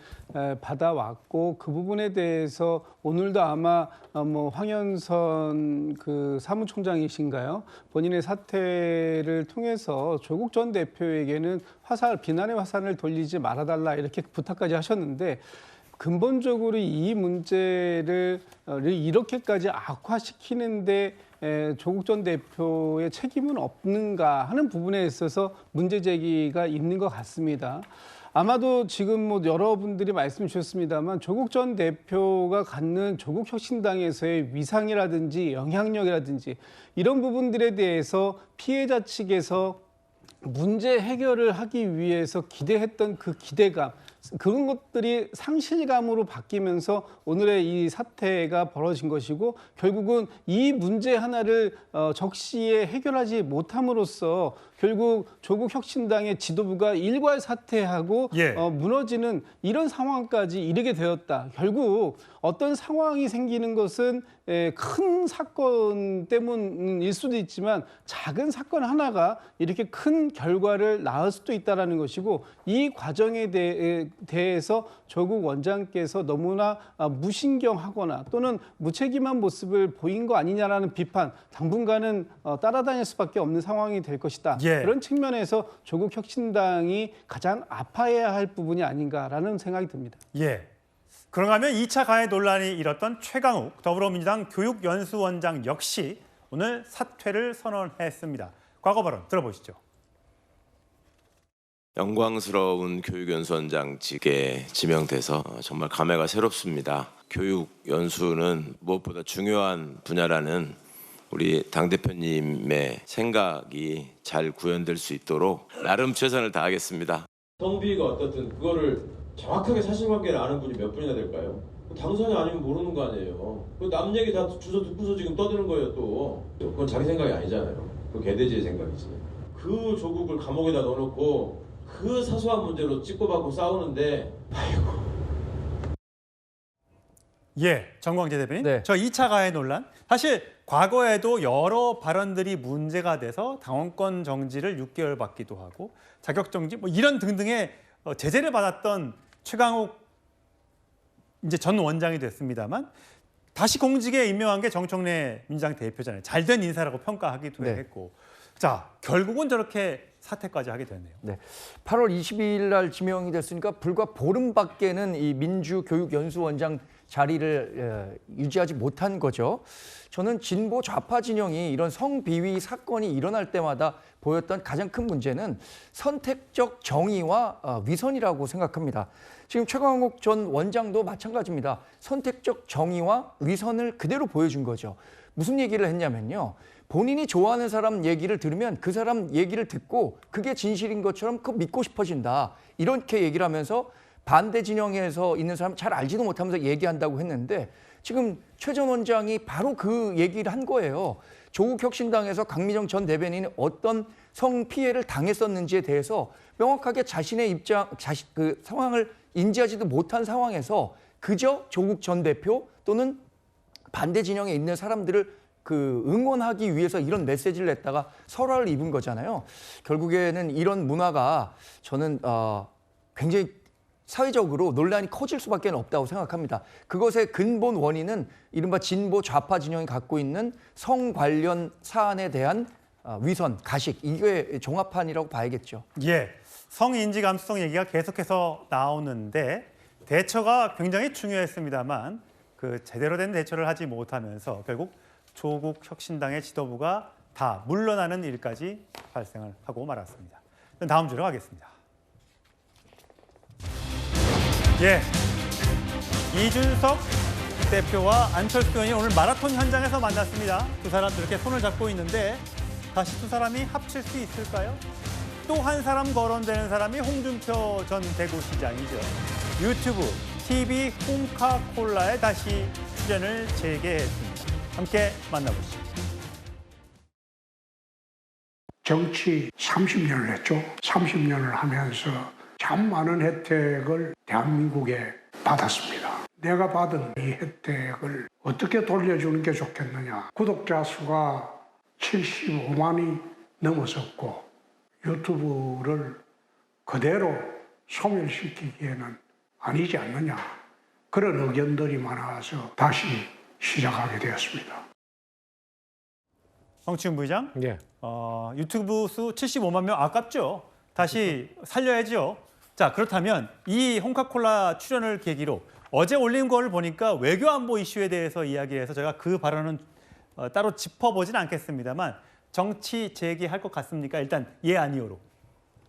받아왔고 그 부분에 대해서 오늘도 아마 뭐 황현선 그 사무총장이신가요? 본인의 사퇴를 통해서 조국 전 대표에게는 비난의 화살을 돌리지 말아달라 이렇게 부탁까지 하셨는데 근본적으로 이 문제를 이렇게까지 악화시키는데 조국 전 대표의 책임은 없는가 하는 부분에 있어서 문제 제기가 있는 것 같습니다. 아마도 지금 뭐 여러분들이 말씀 주셨습니다만 조국 전 대표가 갖는 조국혁신당에서의 위상이라든지 영향력이라든지 이런 부분들에 대해서 피해자 측에서 문제 해결을 하기 위해서 기대했던 그 기대감, 그런 것들이 상실감으로 바뀌면서 오늘의 이 사태가 벌어진 것이고 결국은 이 문제 하나를 적시에 해결하지 못함으로써 결국 조국 혁신당의 지도부가 일괄 사퇴하고 무너지는 이런 상황까지 이르게 되었다. 결국 어떤 상황이 생기는 것은 큰 사건 때문일 수도 있지만 작은 사건 하나가 이렇게 큰 결과를 낳을 수도 있다는 것이고 이 과정에 대해서 조국 원장께서 너무나 무신경하거나 또는 무책임한 모습을 보인 거 아니냐라는 비판 당분간은 따라다닐 수밖에 없는 상황이 될 것이다. 그런 측면에서 조국 혁신당이 가장 아파해야 할 부분이 아닌가라는 생각이 듭니다. 그런가 하면 2차 가해 논란이 일었던 최강욱 더불어민주당 교육연수원장 역시 오늘 사퇴를 선언했습니다. 과거 발언 들어보시죠. 영광스러운 교육연수원장직에 지명돼서 정말 감회가 새롭습니다. 교육연수는 무엇보다 중요한 분야라는 우리 당대표님의 생각이 잘 구현될 수 있도록 나름 최선을 다하겠습니다. 성비가 어떻든 그거를 정확하게 사실관계를 아는 분이 몇 분이나 될까요? 당선이 아니면 모르는 거 아니에요. 남 얘기 다 주워 듣고서 지금 떠드는 거예요 또. 그건 자기 생각이 아니잖아요. 그 개돼지의 생각이지. 그 조국을 감옥에다 넣어놓고 그 사소한 문제로 찍고받고 싸우는데 아이고. 정광재 대변인. 저 2차 가해 논란. 사실 과거에도 여러 발언들이 문제가 돼서 당원권 정지를 6개월 받기도 하고 자격정지 뭐 이런 등등의 제재를 받았던 최강욱 이제 전 원장이 됐습니다만 다시 공직에 임명한 게 정청래 민주당 대표잖아요. 잘된 인사라고 평가하기도 했고. 자, 결국은 저렇게 사퇴까지 하게 됐네요. 8월 22일 날 지명이 됐으니까 불과 보름밖에는 이 민주교육연수원장 자리를 유지하지 못한 거죠. 저는 진보 좌파 진영이 이런 성비위 사건이 일어날 때마다 보였던 가장 큰 문제는 선택적 정의와 위선이라고 생각합니다. 지금 최강욱 전 원장도 마찬가지입니다. 선택적 정의와 위선을 그대로 보여준 거죠. 무슨 얘기를 했냐면요. 본인이 좋아하는 사람 얘기를 들으면 그 사람 얘기를 듣고 그게 진실인 것처럼 그거 믿고 싶어진다. 이렇게 얘기를 하면서 반대 진영에서 있는 사람 잘 알지도 못하면서 얘기한다고 했는데 지금 최 전 원장이 바로 그 얘기를 한 거예요. 조국 혁신당에서 강미정 전 대변인이 어떤 성피해를 당했었는지에 대해서 명확하게 자신의 입장, 그 상황을 인지하지도 못한 상황에서 그저 조국 전 대표 또는 반대 진영에 있는 사람들을 그 응원하기 위해서 이런 메시지를 냈다가 설화를 입은 거잖아요. 결국에는 이런 문화가 저는 굉장히 사회적으로 논란이 커질 수밖에 없다고 생각합니다. 그것의 근본 원인은 이른바 진보 좌파 진영이 갖고 있는 성 관련 사안에 대한 위선, 가식, 이게 종합판이라고 봐야겠죠. 성인지 감수성 얘기가 계속해서 나오는데 대처가 굉장히 중요했습니다만 그 제대로 된 대처를 하지 못하면서 결국 조국 혁신당의 지도부가 다 물러나는 일까지 발생을 하고 말았습니다. 다음 주로 가겠습니다. 이준석 대표와 안철수 의원이 오늘 마라톤 현장에서 만났습니다. 두 사람 이렇게 손을 잡고 있는데 다시 두 사람이 합칠 수 있을까요? 또 한 사람 거론되는 사람이 홍준표 전 대구시장이죠. 유튜브 TV 홍카콜라에 다시 출연을 재개했습니다. 함께 만나보시죠. 정치 30년을 했죠. 30년을 하면서 참 많은 혜택을 대한민국에 받았습니다. 내가 받은 이 혜택을 어떻게 돌려주는 게 좋겠느냐. 구독자 수가 75만이 넘어섰고 유튜브를 그대로 소멸시키기에는 아니지 않느냐. 그런 의견들이 많아서 다시 시작하게 되었습니다. 성치훈 부의장, 유튜브 수 75만 명 아깝죠? 다시 살려야죠. 자, 그렇다면 이 홍카콜라 출연을 계기로 어제 올린 걸 보니까 외교안보 이슈에 대해서 이야기해서 제가 그 발언은 따로 짚어보진 않겠습니다만 정치 재개할 것 같습니까? 일단 예 아니오로.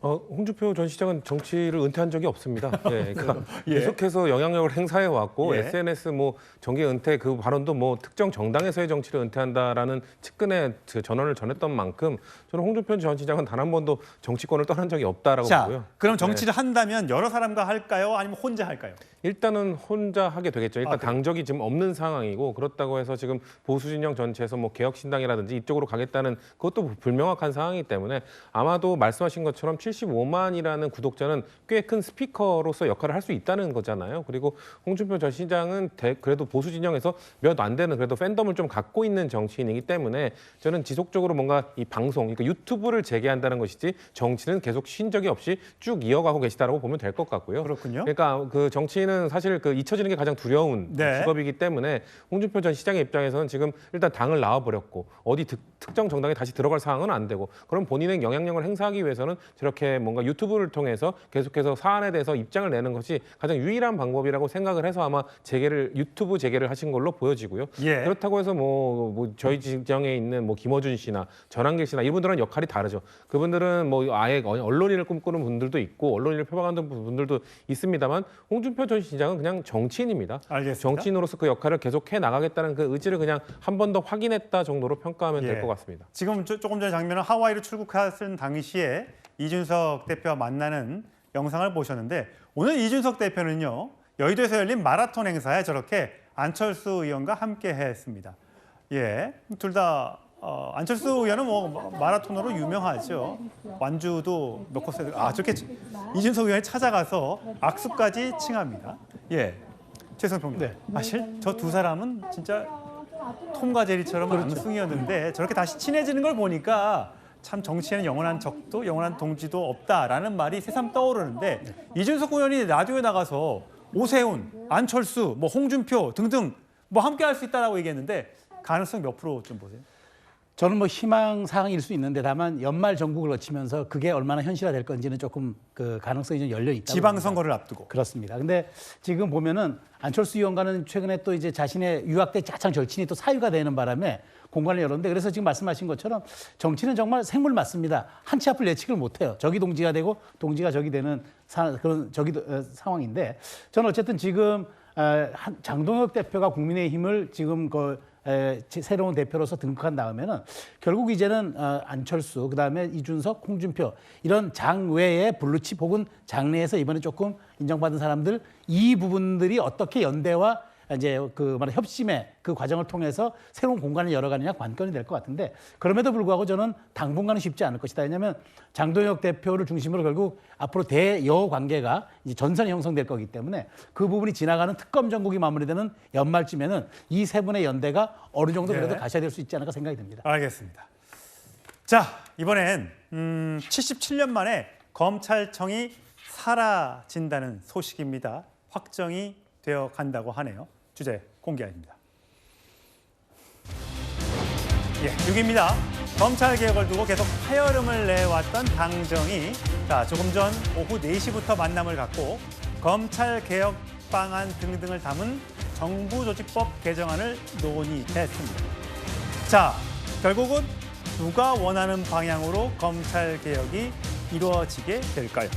홍준표 전 시장은 정치를 은퇴한 적이 없습니다. 예, 그러니까 예. 계속해서 영향력을 행사해 왔고 예. SNS 뭐 정계 은퇴 그 발언도 뭐 특정 정당에서의 정치를 은퇴한다라는 측근의 그 전언을 전했던 만큼 저는 홍준표 전 시장은 단 한 번도 정치권을 떠난 적이 없다라고 자, 보고요. 그럼 정치를 한다면 여러 사람과 할까요? 아니면 혼자 할까요? 일단은 혼자 하게 되겠죠. 일단 그래요? 당적이 지금 없는 상황이고 그렇다고 해서 지금 보수 진영 전체에서 뭐 개혁신당이라든지 이쪽으로 가겠다는 그것도 불명확한 상황이기 때문에 아마도 말씀하신 것처럼 75만이라는 구독자는 꽤 큰 스피커로서 역할을 할 수 있다는 거잖아요. 그리고 홍준표 전 시장은 그래도 보수 진영에서 몇 안 되는 그래도 팬덤을 좀 갖고 있는 정치인이기 때문에 저는 지속적으로 뭔가 이 방송, 그러니까 유튜브를 재개한다는 것이지 정치는 계속 쉰 적이 없이 쭉 이어가고 계시다라고 보면 될 것 같고요. 그렇군요. 그러니까 그 정치인은 사실 그 잊혀지는 게 가장 두려운 네. 직업이기 때문에 홍준표 전 시장의 입장에서는 지금 일단 당을 나와버렸고 어디 특정 정당에 다시 들어갈 상황은 안 되고 그럼 본인의 영향력을 행사하기 위해서는 저렇게 뭔가 유튜브를 통해서 계속해서 사안에 대해서 입장을 내는 것이 가장 유일한 방법이라고 생각을 해서 아마 유튜브 재개를 하신 걸로 보여지고요. 예. 그렇다고 해서 뭐 저희 지정에 있는 뭐 김어준 씨나 전한길 씨나 이분들은 역할이 다르죠. 그분들은 뭐 아예 언론인을 꿈꾸는 분들도 있고 언론인을 표방하는 분들도 있습니다만 홍준표 전 시장은 그냥 정치인입니다. 알겠습니다. 정치인으로서 그 역할을 계속해 나가겠다는 그 의지를 그냥 한 번 더 확인했다 정도로 평가하면 될 것 같습니다. 지금 조금 전에 장면은 하와이로 출국하신 당시에 이준석 대표와 만나는 영상을 보셨는데 오늘 이준석 대표는요. 여의도에서 열린 마라톤 행사에 저렇게 안철수 의원과 함께 했습니다. 예, 둘 다 안철수 의원은 뭐 마라톤으로 유명하죠. 완주도 몇 코스 저렇게 이준석 의원이 찾아가서 악수까지 칭합니다. 예, 최성평 네. 사실 저 두 사람은 진짜 톰과 제리처럼 암승이었는데 저렇게 다시 친해지는 걸 보니까 참 정치에는 영원한 적도 영원한 동지도 없다라는 말이 새삼 떠오르는데 이준석 의원이 라디오에 나가서 오세훈, 안철수, 뭐 홍준표 등등 뭐 함께 할 수 있다라고 얘기했는데 가능성 몇 프로 좀 보세요? 저는 뭐 희망 사항일 수 있는데 다만 연말 전국을 거치면서 그게 얼마나 현실화될 건지는 조금 그 가능성이 좀 열려 있다. 지방선거를 앞두고. 그렇습니다. 근데 지금 보면은 안철수 의원과는 최근에 또 이제 자신의 유학대 차창 절친이 또 사유가 되는 바람에 공간을 열었는데 그래서 지금 말씀하신 것처럼 정치는 정말 생물 맞습니다. 한 치 앞을 예측을 못해요. 적이 동지가 되고 동지가 적이 되는 그런 상황인데 저는 어쨌든 지금 장동혁 대표가 국민의힘을 지금 새로운 대표로서 등극한 다음에는 결국 이제는 안철수, 그다음에 이준석, 홍준표 이런 장외의 블루칩 혹은 장내에서 이번에 조금 인정받은 사람들 이 부분들이 어떻게 연대와 이제 협심의 그 과정을 통해서 새로운 공간을 열어가느냐 관건이 될 것 같은데 그럼에도 불구하고 저는 당분간은 쉽지 않을 것이다. 왜냐하면 장동혁 대표를 중심으로 결국 앞으로 대여 관계가 이제 전선이 형성될 거기 때문에 그 부분이 지나가는 특검 정국이 마무리되는 연말쯤에는 이 세 분의 연대가 어느 정도 그래도 가셔야 될 수 있지 않을까 생각이 듭니다. 알겠습니다. 자, 이번엔 77년 만에 검찰청이 사라진다는 소식입니다. 확정이 되어 간다고 하네요. 주제 공개합니다. 6위입니다. 검찰 개혁을 두고 계속 파열음을 내왔던 당정이 조금 전 오후 4시부터 만남을 갖고 검찰 개혁 방안 등등을 담은 정부조직법 개정안을 논의했습니다. 자, 결국은 누가 원하는 방향으로 검찰 개혁이 이루어지게 될까요?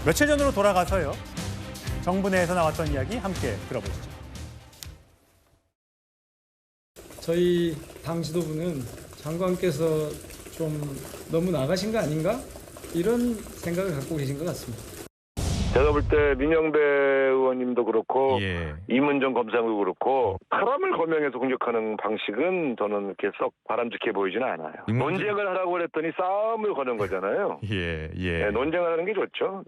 며칠 전으로 돌아가서요. 정부 내에서 나왔던 이야기 함께 들어보시죠. 저희 당 지도부는 장관께서 좀 너무 나가신 거 아닌가? 이런 생각을 갖고 계신 것 같습니다. 제가 볼 때 민영배 의원님도 그렇고 이문정 검사도 그렇고 사람을 거명해서 공격하는 방식은 저는 이렇게 썩 바람직해 보이지는 않아요. 논쟁을 하라고 그랬더니 싸움을 거는 거잖아요. 네, 논쟁을 하는 게 좋죠.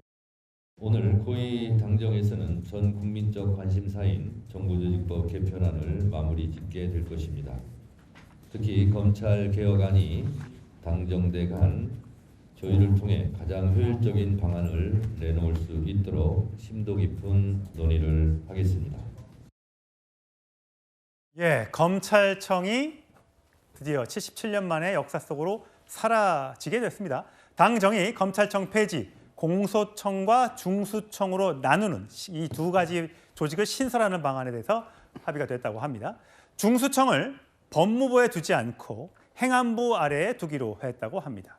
오늘 고위 당정에서는 전 국민적 관심사인 정부조직법 개편안을 마무리 짓게 될 것입니다. 특히 검찰 개혁안이 당정대 간 조율을 통해 가장 효율적인 방안을 내놓을 수 있도록 심도 깊은 논의를 하겠습니다. 검찰청이 드디어 77년 만에 역사 속으로 사라지게 됐습니다. 당정이 검찰청 폐지, 공소청과 중수청으로 나누는 이 두 가지 조직을 신설하는 방안에 대해서 합의가 됐다고 합니다. 중수청을 법무부에 두지 않고 행안부 아래에 두기로 했다고 합니다.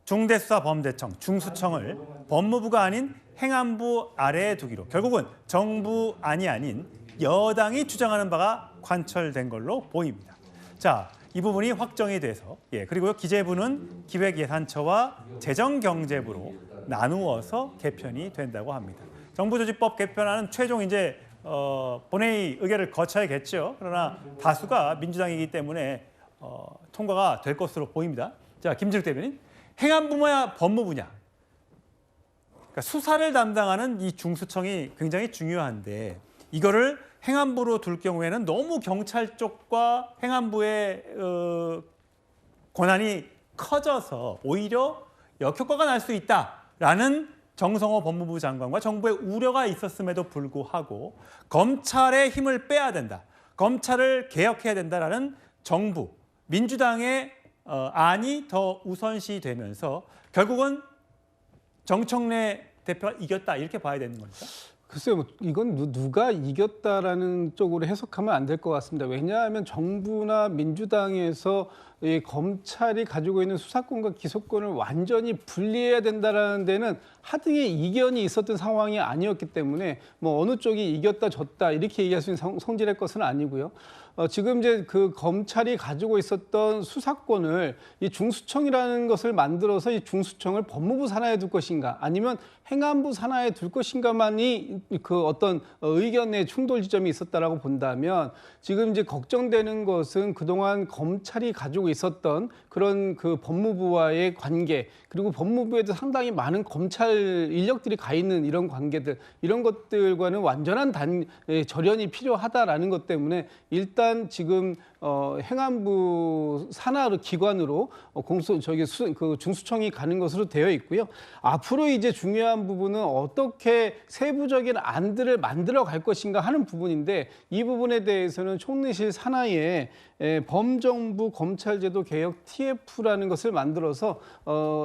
중대수사범죄청, 중수청을 법무부가 아닌 행안부 아래에 두기로 결국은 정부안이 아닌 여당이 주장하는 바가 관철된 걸로 보입니다. 자, 이 부분이 확정이 돼서 그리고 기재부는 기획예산처와 재정경제부로 나누어서 개편이 된다고 합니다. 정부조직법 개편안은 최종 이제 본회의 의결을 거쳐야겠죠. 그러나 다수가 민주당이기 때문에 통과가 될 것으로 보입니다. 자, 김진욱 대변인, 행안부냐 법무부냐? 그러니까 수사를 담당하는 이 중수청이 굉장히 중요한데 이거를 행안부로 둘 경우에는 너무 경찰 쪽과 행안부의 권한이 커져서 오히려 역효과가 날 수 있다라는 정성호 법무부 장관과 정부의 우려가 있었음에도 불구하고 검찰의 힘을 빼야 된다, 검찰을 개혁해야 된다라는 정부, 민주당의 안이 더 우선시되면서 결국은 정청래 대표가 이겼다 이렇게 봐야 되는 겁니까? 글쎄요, 이건 누가 이겼다라는 쪽으로 해석하면 안 될 것 같습니다. 왜냐하면 정부나 민주당에서 이 검찰이 가지고 있는 수사권과 기소권을 완전히 분리해야 된다라는 데는 하등의 이견이 있었던 상황이 아니었기 때문에 뭐 어느 쪽이 이겼다 졌다 이렇게 얘기할 수 있는 성질의 것은 아니고요. 지금 이제 그 검찰이 가지고 있었던 수사권을 이 중수청이라는 것을 만들어서 이 중수청을 법무부 산하에 둘 것인가 아니면 행안부 산하에 둘 것인가만이 그 어떤 의견의 충돌 지점이 있었다라고 본다면 지금 이제 걱정되는 것은 그동안 검찰이 가지고 있었던 그런 그 법무부와의 관계 그리고 법무부에도 상당히 많은 검찰 인력들이 가 있는 이런 관계들 이런 것들과는 완전한 절연이 필요하다라는 것 때문에 일단 지금 행안부 산하 기관으로 그 중수청이 가는 것으로 되어 있고요. 앞으로 이제 중요한 부분은 어떻게 세부적인 안들을 만들어 갈 것인가 하는 부분인데 이 부분에 대해서는 총리실 산하에 범정부 검찰제도 개혁 TF라는 것을 만들어서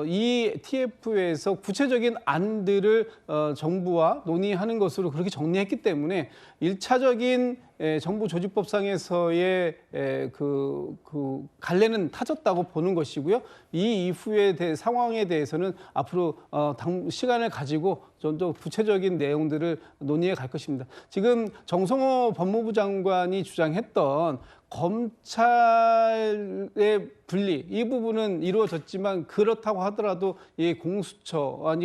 이 TF에서 구체적인 안들을 정부와 논의하는 것으로 그렇게 정리했기 때문에 1차적인 정부 조직법상에서의 그 갈래는 타졌다고 보는 것이고요. 이 이후의 상황에 대해서는 앞으로 시간을 가지고 좀 더 구체적인 내용들을 논의해 갈 것입니다. 지금 정성호 법무부 장관이 주장했던 검찰의 분리 이 부분은 이루어졌지만 그렇다고 하더라도 이 공소청과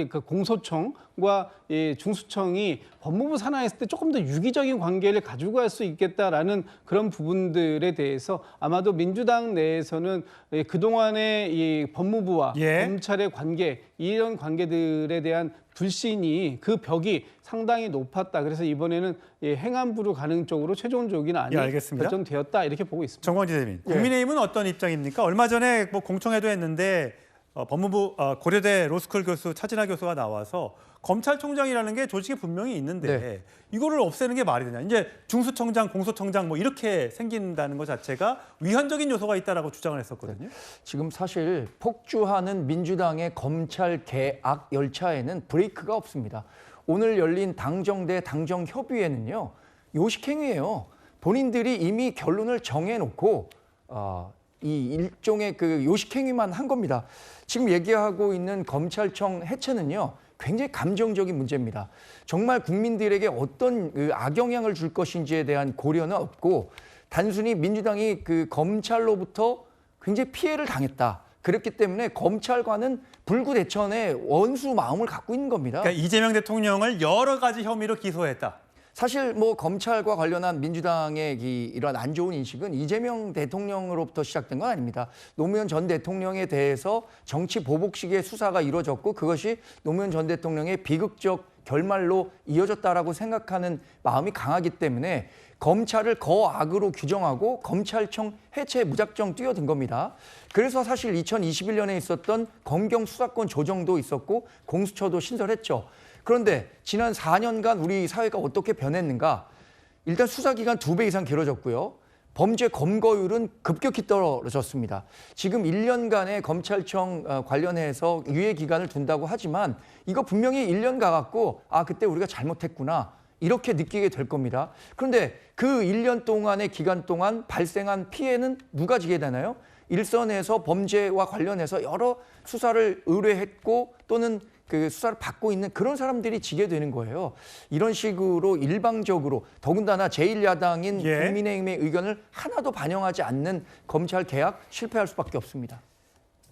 이 중수청이 법무부 산하에 있을 때 조금 더 유기적인 관계를 가지고 갈 수 있겠다라는 그런 부분들에 대해서 아마도 민주당 내에서는 그동안의 이 법무부와 검찰의 관계 이런 관계들에 대한 불신이 그 벽이 상당히 높았다. 그래서 이번에는 행안부로 가는 쪽으로 최종적인 안이 결정되었다 이렇게 보고 있습니다. 정광지 대변인, 국민의힘은 어떤 입장입니까? 얼마 전에 뭐 공청회도 했는데 법무부 고려대 로스쿨 교수 차진아 교수가 나와서 검찰총장이라는 게 조직이 분명히 있는데 이거를 없애는 게 말이 되냐? 이제 중수청장, 공소청장 뭐 이렇게 생긴다는 것 자체가 위헌적인 요소가 있다라고 주장을 했었거든요. 지금 사실 폭주하는 민주당의 검찰 개악 열차에는 브레이크가 없습니다. 오늘 열린 당정대 당정협의회는요. 요식행위예요. 본인들이 이미 결론을 정해놓고 이 일종의 그 요식행위만 한 겁니다. 지금 얘기하고 있는 검찰청 해체는요. 굉장히 감정적인 문제입니다. 정말 국민들에게 어떤 악영향을 줄 것인지에 대한 고려는 없고 단순히 민주당이 그 검찰로부터 굉장히 피해를 당했다. 그렇기 때문에 검찰과는 불구대천의 원수 마음을 갖고 있는 겁니다. 그러니까 이재명 대통령을 여러 가지 혐의로 기소했다. 사실 뭐 검찰과 관련한 민주당의 이런 안 좋은 인식은 이재명 대통령으로부터 시작된 건 아닙니다. 노무현 전 대통령에 대해서 정치 보복식의 수사가 이루어졌고 그것이 노무현 전 대통령의 비극적 결말로 이어졌다라고 생각하는 마음이 강하기 때문에 검찰을 거악으로 규정하고 검찰청 해체에 무작정 뛰어든 겁니다. 그래서 사실 2021년에 있었던 검경 수사권 조정도 있었고 공수처도 신설했죠. 그런데 지난 4년간 우리 사회가 어떻게 변했는가? 일단 수사기간 2배 이상 길어졌고요. 범죄 검거율은 급격히 떨어졌습니다. 지금 1년간의 검찰청 관련해서 유예 기간을 둔다고 하지만 이거 분명히 1년 가갖고 그때 우리가 잘못했구나. 이렇게 느끼게 될 겁니다. 그런데 그 1년 동안의 기간 동안 발생한 피해는 누가 지게 되나요? 일선에서 범죄와 관련해서 여러 수사를 의뢰했고 또는 그 수사를 받고 있는 그런 사람들이 지게 되는 거예요. 이런 식으로 일방적으로 더군다나 제1야당인 국민의힘의 의견을 하나도 반영하지 않는 검찰 개혁 실패할 수밖에 없습니다.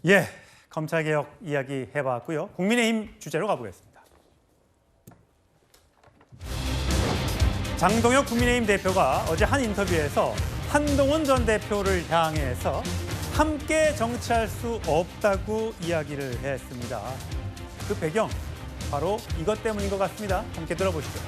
예, 검찰 개혁 이야기 해봤고요. 국민의힘 주제로 가보겠습니다. 장동혁 국민의힘 대표가 어제 한 인터뷰에서 한동훈 전 대표를 향해서 함께 정치할 수 없다고 이야기를 했습니다. 그 배경, 바로 이것 때문인 것 같습니다. 함께 들어보시죠.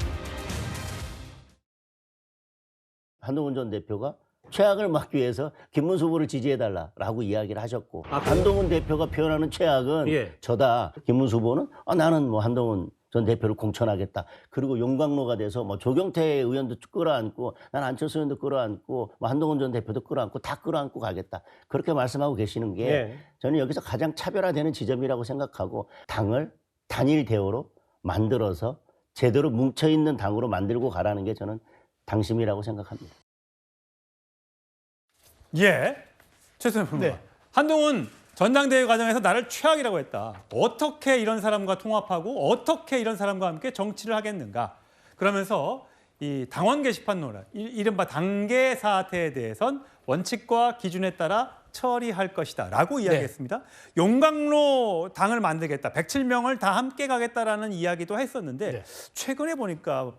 한동훈 전 대표가 최악을 막기 위해서 김문수 후보를 지지해달라라고 이야기를 하셨고 한동훈 대표가 표현하는 최악은 저다. 김문수 후보는 나는 뭐 한동훈 전 대표를 공천하겠다. 그리고 용광로가 돼서 뭐 조경태 의원도 끌어안고 난 안철수 의원도 끌어안고 뭐 한동훈 전 대표도 끌어안고 다 끌어안고 가겠다. 그렇게 말씀하고 계시는 게 저는 여기서 가장 차별화되는 지점이라고 생각하고 당을 단일 대우로 만들어서 제대로 뭉쳐있는 당으로 만들고 가라는 게 저는 당심이라고 생각합니다. 예, 최순현 평론가. 한동훈 전당대회 과정에서 나를 최악이라고 했다. 어떻게 이런 사람과 통합하고 어떻게 이런 사람과 함께 정치를 하겠는가. 그러면서 이 당원 게시판 논란, 이른바 단계 사태에 대해선 원칙과 기준에 따라 처리할 것이다 라고 이야기했습니다. 용광로 당을 만들겠다. 107명을 다 함께 가겠다라는 이야기도 했었는데 최근에 보니까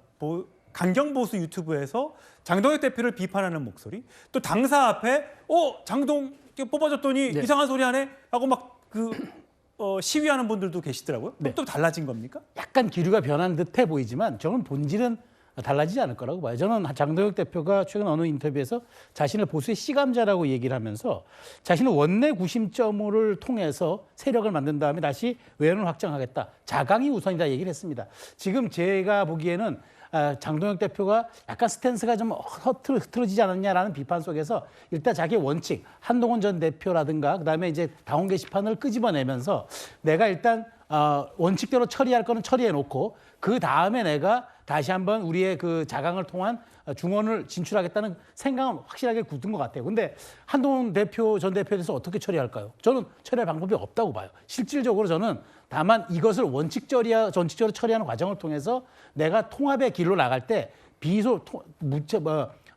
강경보수 유튜브에서 장동혁 대표를 비판하는 목소리, 또 당사 앞에 장동 뽑아줬더니 이상한 소리 하네 하고 막 시위하는 분들도 계시더라고요. 또 달라진 겁니까? 약간 기류가 변한 듯해 보이지만 저는 본질은 달라지지 않을 거라고 봐요. 저는 장동혁 대표가 최근 어느 인터뷰에서 자신을 보수의 시감자라고 얘기를 하면서 자신은 원내 구심점을 통해서 세력을 만든 다음에 다시 외연을 확장하겠다. 자강이 우선이다 얘기를 했습니다. 지금 제가 보기에는 장동혁 대표가 약간 스탠스가 좀 흐트러지지 않았냐라는 비판 속에서 일단 자기 원칙, 한동훈 전 대표라든가 그다음에 이제 당원 게시판을 끄집어내면서 내가 일단 원칙대로 처리할 거는 처리해놓고 그 다음에 내가 다시 한번 우리의 그 자강을 통한 중원을 진출하겠다는 생각은 확실하게 굳은 것 같아요. 근데 한동훈 대표 전 대표에 대해서 어떻게 처리할까요? 저는 처리할 방법이 없다고 봐요. 실질적으로 저는 다만 이것을 원칙적으로 처리하는 과정을 통해서 내가 통합의 길로 나갈 때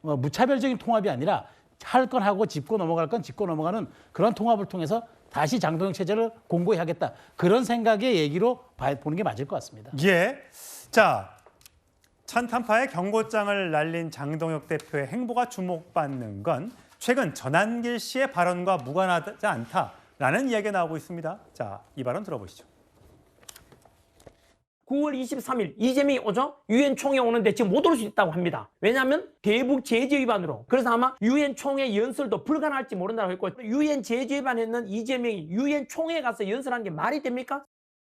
무차별적인 통합이 아니라 할 건 하고 짚고 넘어갈 건 짚고 넘어가는 그런 통합을 통해서 다시 장동혁 체제를 공고히 하겠다. 그런 생각의 얘기로 보는 게 맞을 것 같습니다. 예. 자, 찬탄파에 경고장을 날린 장동혁 대표의 행보가 주목받는 건 최근 전한길 씨의 발언과 무관하지 않다라는 이야기가 나오고 있습니다. 자, 이 발언 들어보시죠. 9월 23일 이재명이 오죠? 유엔 총회 오는데 지금 못 올 수 있다고 합니다. 왜냐하면 대북 제재 위반으로. 그래서 아마 유엔 총회 연설도 불가능할지 모른다고 했고 유엔 제재 위반했는 이재명이 유엔 총회에 가서 연설하는 게 말이 됩니까?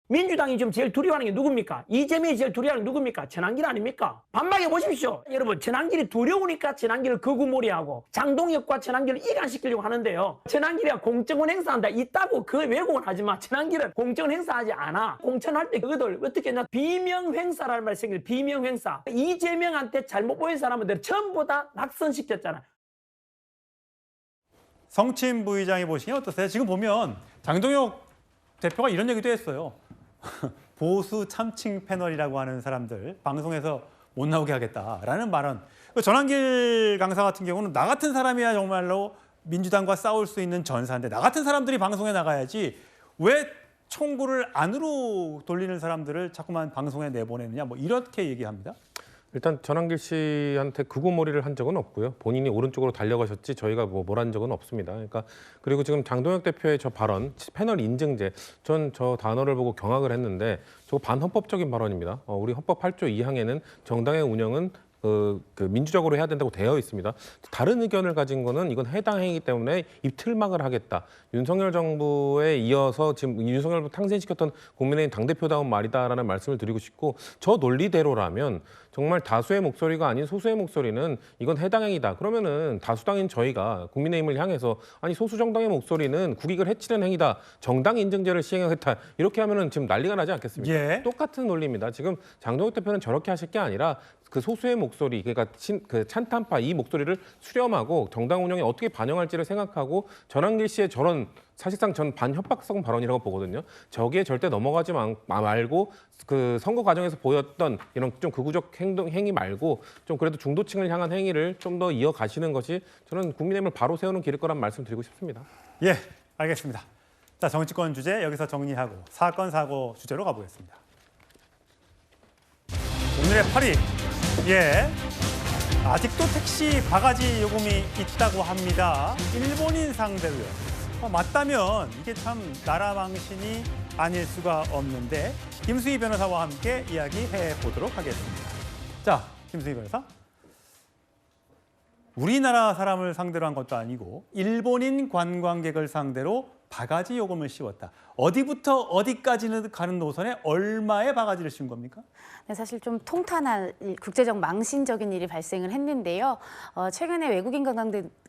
민주당이 지금 제일 두려워하는 게 누굽니까? 이재명이 제일 두려워하는 게 누굽니까? 전한길 아닙니까? 반박해 보십시오. 여러분, 전한길이 두려우니까 전한길을 거구몰이하고 장동혁과 전한길을 이간시키려고 하는데요. 전한길이가 공정원 행사한다 있다고 그 왜곡은 하지 마. 전한길은 공정원 행사하지 않아. 공천할 때 그것들 어떻게 했냐? 비명 행사라는 말이 생겨요. 비명 행사. 이재명한테 잘못 보인 사람들 전부 다 낙선시켰잖아. 성침 부의장이 보시기에 어떠세요? 지금 보면 장동혁 대표가 이런 얘기도 했어요. 보수 참칭 패널이라고 하는 사람들 방송에서 못 나오게 하겠다라는 발언. 전한길 강사 같은 경우는 나 같은 사람이야 정말로 민주당과 싸울 수 있는 전사인데 나 같은 사람들이 방송에 나가야지 왜 총구를 안으로 돌리는 사람들을 자꾸만 방송에 내보내느냐 뭐 이렇게 얘기합니다. 일단 전한길 씨한테 극우몰이를 한 적은 없고요. 본인이 오른쪽으로 달려가셨지 저희가 뭘 한 적은 없습니다. 그러니까 그리고 지금 장동혁 대표의 저 발언, 패널 인증제, 전 저 단어를 보고 경악을 했는데 저거 반헌법적인 발언입니다. 우리 헌법 8조 2항에는 정당의 운영은 민주적으로 해야 된다고 되어 있습니다. 다른 의견을 가진 거는 이건 해당 행위이기 때문에 입틀막을 하겠다. 윤석열 정부에 이어서 지금 윤석열 탕생시켰던 국민의힘 당대표다운 말이다라는 말씀을 드리고 싶고 저 논리대로라면 정말 다수의 목소리가 아닌 소수의 목소리는 이건 해당 행위다. 그러면은 다수당인 저희가 국민의힘을 향해서 아니 소수 정당의 목소리는 국익을 해치는 행위다. 정당 인증제를 시행하겠다. 이렇게 하면은 지금 난리가 나지 않겠습니까? 예. 똑같은 논리입니다. 지금 장동혁 대표는 저렇게 하실 게 아니라 그 소수의 목소리, 그러니까 그 찬탄파 이 목소리를 수렴하고 정당 운영에 어떻게 반영할지를 생각하고 전환길 씨의 저런 사실상 전 반협박성 발언이라고 보거든요. 저기에 절대 넘어가지 말고 그 선거 과정에서 보였던 이런 좀 극우적 행위 말고 좀 그래도 중도층을 향한 행위를 좀 더 이어가시는 것이 저는 국민의힘을 바로 세우는 길일 거란 말씀 드리고 싶습니다. 예, 알겠습니다. 자, 정치권 주제 여기서 정리하고 사건 사고 주제로 가보겠습니다. 오늘의 8위. 예. 아직도 택시 바가지 요금이 있다고 합니다. 일본인 상대로요. 맞다면 이게 참 나라 망신이 아닐 수가 없는데 김수희 변호사와 함께 이야기해 보도록 하겠습니다. 자, 김수희 변호사. 우리나라 사람을 상대로 한 것도 아니고 일본인 관광객을 상대로 바가지 요금을 씌웠다. 어디부터 어디까지는 가는 노선에 얼마의 바가지를 씌운 겁니까? 네, 사실 좀 통탄할 국제적 망신적인 일이 발생을 했는데요. 최근에 외국인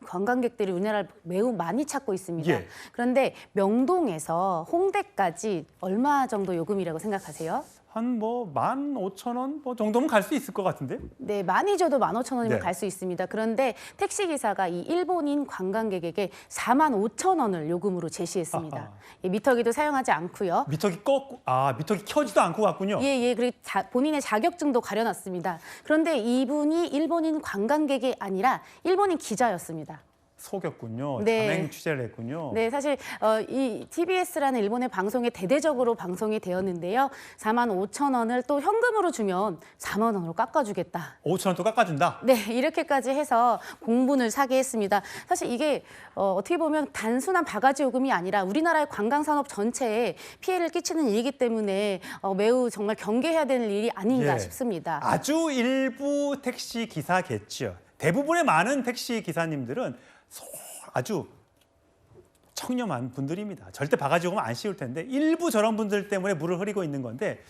관광객들이 우리나라를 매우 많이 찾고 있습니다. 예. 그런데 명동에서 홍대까지 얼마 정도 요금이라고 생각하세요? 한 뭐 15,000원 뭐 정도면 갈 수 있을 것 같은데? 네, 많이 줘도 15,000원이면 네. 갈 수 있습니다. 그런데 택시기사가 이 일본인 관광객에게 45,000원을 요금으로 제시했습니다. 예, 미터기도 사용하지 않고요. 미터기 미터기 켜지도 않고 갔군요. 예, 그리고 본인의 자격증도 가려놨습니다. 그런데 이분이 일본인 관광객이 아니라 일본인 기자였습니다. 속였군요. 네. 단행 취재를 했군요. 네, 사실 이 TBS라는 일본의 방송에 대대적으로 방송이 되었는데요. 45,000원을 또 현금으로 주면 4만 원으로 깎아주겠다. 5,000원 또 깎아준다? 네, 이렇게까지 해서 공분을 사게 했습니다. 사실 이게 어떻게 보면 단순한 바가지 요금이 아니라 우리나라의 관광산업 전체에 피해를 끼치는 일이기 때문에 매우 정말 경계해야 되는 일이 아닌가 싶습니다. 아주 일부 택시 기사겠죠. 대부분의 많은 택시 기사님들은 아주 청렴한 분들입니다. 절대 바가지 요금 안 씌울 텐데 일부 저런 분들 때문에 물을 흐리고 있는 건데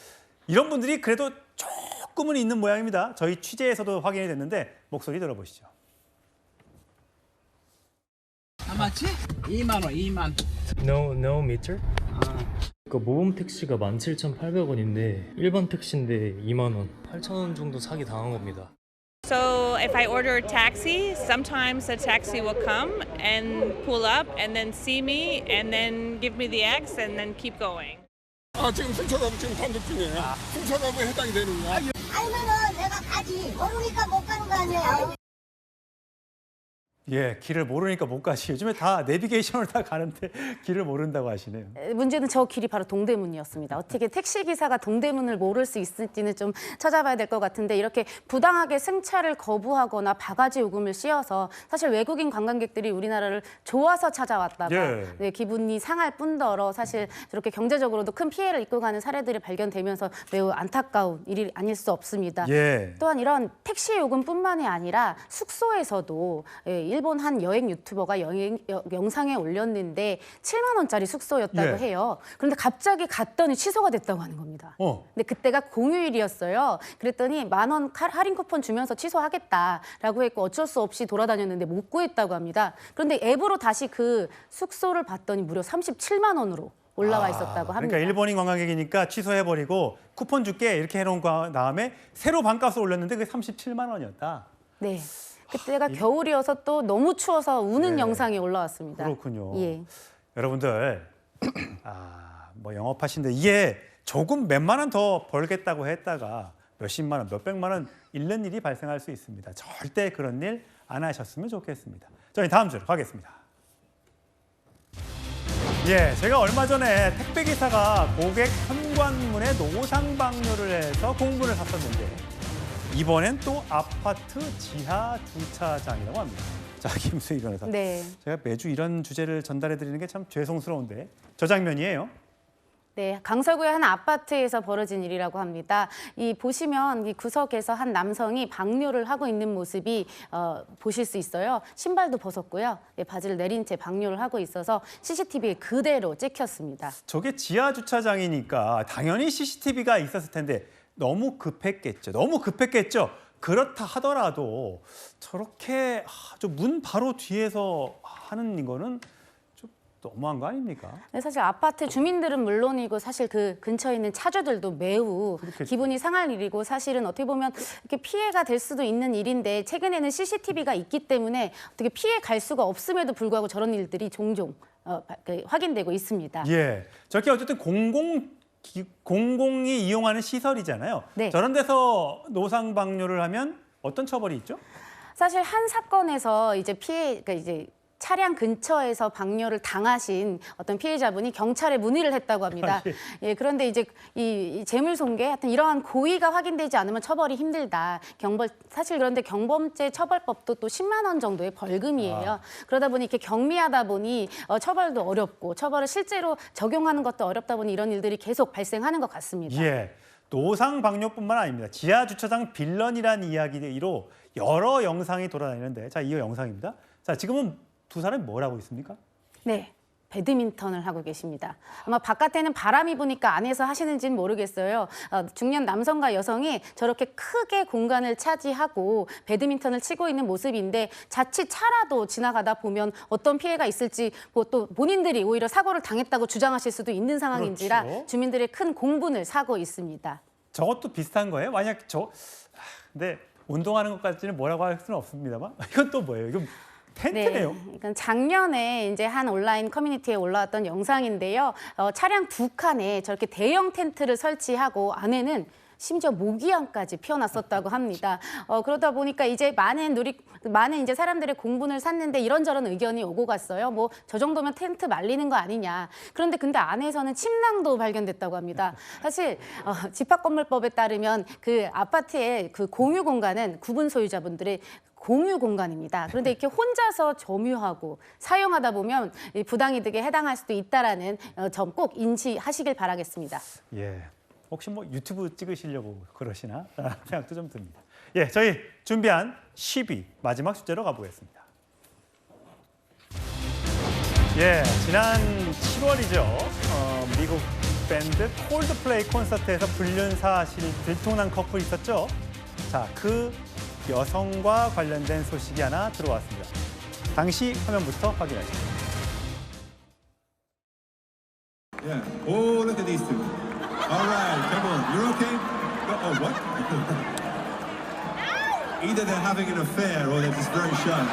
이런 분들이 그래도 조금은 있는 모양입니다. 저희 취재에서도 확인이 됐는데 목소리 들어보시죠. 얼마치? 2만 원, 2만. No meter? 그 모범 택시가 17,800원인데 일반 택시인데 2만 원. 8,000원 정도 사기 당한 겁니다. So if I order a taxi, sometimes the taxi will come and pull up and then see me and then give me the X and then keep going. 지금 승차가부 지금 단속 중이에요. 승차가부에 해당이 되는구나. 알면은 내가 가지. 모르니까 못 가는 거 아니에요. 예, 길을 모르니까 못 가시. 요즘에 다 내비게이션으로 다 가는데 길을 모른다고 하시네요. 문제는 저 길이 바로 동대문이었습니다. 어떻게 택시기사가 동대문을 모를 수 있을지는 좀 찾아봐야 될 것 같은데 이렇게 부당하게 승차를 거부하거나 바가지 요금을 씌워서 사실 외국인 관광객들이 우리나라를 좋아서 찾아왔다가 네, 기분이 상할 뿐더러 사실 저렇게 경제적으로도 큰 피해를 입고 가는 사례들이 발견되면서 매우 안타까운 일이 아닐 수 없습니다. 또한 이런 택시 요금뿐만이 아니라 숙소에서도 일본 한 여행 유튜버가 영상에 올렸는데 7만 원짜리 숙소였다고 해요. 그런데 갑자기 갔더니 취소가 됐다고 하는 겁니다. 근데 그때가 공휴일이었어요. 그랬더니 10,000원 할인 쿠폰 주면서 취소하겠다라고 했고 어쩔 수 없이 돌아다녔는데 못 구했다고 합니다. 그런데 앱으로 다시 그 숙소를 봤더니 무려 37만 원으로 올라와 있었다고 합니다. 그러니까 일본인 관광객이니까 취소해버리고 쿠폰 줄게 이렇게 해놓은 다음에 새로 반값을 올렸는데 그게 37만 원이었다. 네. 그때가 겨울이어서 또 너무 추워서 우는 영상이 올라왔습니다. 그렇군요. 예. 여러분들 뭐 영업하시는데 이게 조금 몇만 원 더 벌겠다고 했다가 몇십만 원, 몇백만 원 잃는 일이 발생할 수 있습니다. 절대 그런 일 안 하셨으면 좋겠습니다. 저희 다음 주로 가겠습니다. 예, 제가 얼마 전에 택배기사가 고객 현관문에 노상 방뇨를 해서 공문을 샀었는데 이번엔 또 아파트 지하 주차장이라고 합니다. 자, 김수희 변호사. 네. 제가 매주 이런 주제를 전달해 드리는 게 참 죄송스러운데 저 장면이에요. 네, 강서구의 한 아파트에서 벌어진 일이라고 합니다. 보시면 이 구석에서 한 남성이 방뇨를 하고 있는 모습이 보실 수 있어요. 신발도 벗었고요. 네, 바지를 내린 채 방뇨를 하고 있어서 CCTV에 그대로 찍혔습니다. 저게 지하 주차장이니까 당연히 CCTV가 있었을 텐데 너무 급했겠죠. 너무 급했겠죠. 그렇다 하더라도 저렇게 좀 문 바로 뒤에서 하는 거는 좀 너무한 거 아닙니까? 네, 사실 아파트 주민들은 물론이고 사실 그 근처에 있는 차주들도 매우 그렇겠죠. 기분이 상할 일이고 사실은 어떻게 보면 이렇게 피해가 될 수도 있는 일인데 최근에는 CCTV가 있기 때문에 어떻게 피해 갈 수가 없음에도 불구하고 저런 일들이 종종 확인되고 있습니다. 예, 저렇게 어쨌든 공공이 이용하는 시설이잖아요. 네. 저런 데서 노상 방뇨를 하면 어떤 처벌이 있죠? 사실 한 사건에서 이제 그러니까 이제 차량 근처에서 방뇨를 당하신 어떤 피해자분이 경찰에 문의를 했다고 합니다. 예, 그런데 이제 이 재물손괴 하여튼 이러한 고의가 확인되지 않으면 처벌이 힘들다. 사실 그런데 경범죄 처벌법도 또 10만 원 정도의 벌금이에요. 그러다 보니 이렇게 경미하다 보니 처벌도 어렵고 처벌을 실제로 적용하는 것도 어렵다 보니 이런 일들이 계속 발생하는 것 같습니다. 예, 노상 방뇨뿐만 아닙니다. 지하 주차장 빌런이라는 이야기로 여러 영상이 돌아다니는데, 자, 이 영상입니다. 자, 지금은 두 사람이 뭘 하고 있습니까? 네, 배드민턴을 하고 계십니다. 아마 바깥에는 바람이 부니까 안에서 하시는지는 모르겠어요. 중년 남성과 여성이 저렇게 크게 공간을 차지하고 배드민턴을 치고 있는 모습인데 자칫 차라도 지나가다 보면 어떤 피해가 있을지 또 본인들이 오히려 사고를 당했다고 주장하실 수도 있는 상황인지라 그렇죠. 주민들의 큰 공분을 사고 있습니다. 저것도 비슷한 거예요? 만약 근데 운동하는 것까지는 뭐라고 할 수는 없습니다만 이건 또 뭐예요? 이건 텐트네요. 네, 그러니까 작년에 이제 한 온라인 커뮤니티에 올라왔던 영상인데요. 차량 두 칸에 저렇게 대형 텐트를 설치하고 안에는 심지어 모기향까지 피워놨었다고 합니다. 그러다 보니까 이제 많은 이제 사람들의 공분을 샀는데 이런저런 의견이 오고 갔어요. 뭐 저 정도면 텐트 말리는 거 아니냐. 근데 안에서는 침낭도 발견됐다고 합니다. 사실 집합건물법에 따르면 그 아파트의 그 공유 공간은 구분 소유자분들의 공유 공간입니다. 그런데 이렇게 혼자서 점유하고 사용하다 보면 부당이득에 해당할 수도 있다라는 점 꼭 인지하시길 바라겠습니다. 예, 혹시 뭐 유튜브 찍으시려고 그러시나 생각도 좀 듭니다. 예, 저희 준비한 10위 마지막 주제로 가보겠습니다. 예, 지난 7월이죠. 미국 밴드 콜드플레이 콘서트에서 불륜 사실 들통난 커플이 있었죠. 자, 그 여성과 관련된 소식이 하나 들어왔습니다. 당시 화면부터 확인하시죠. Yeah. Oh, look at these two. All right, come on. You're okay? Oh, what? Either they're having an affair or they're just very shy.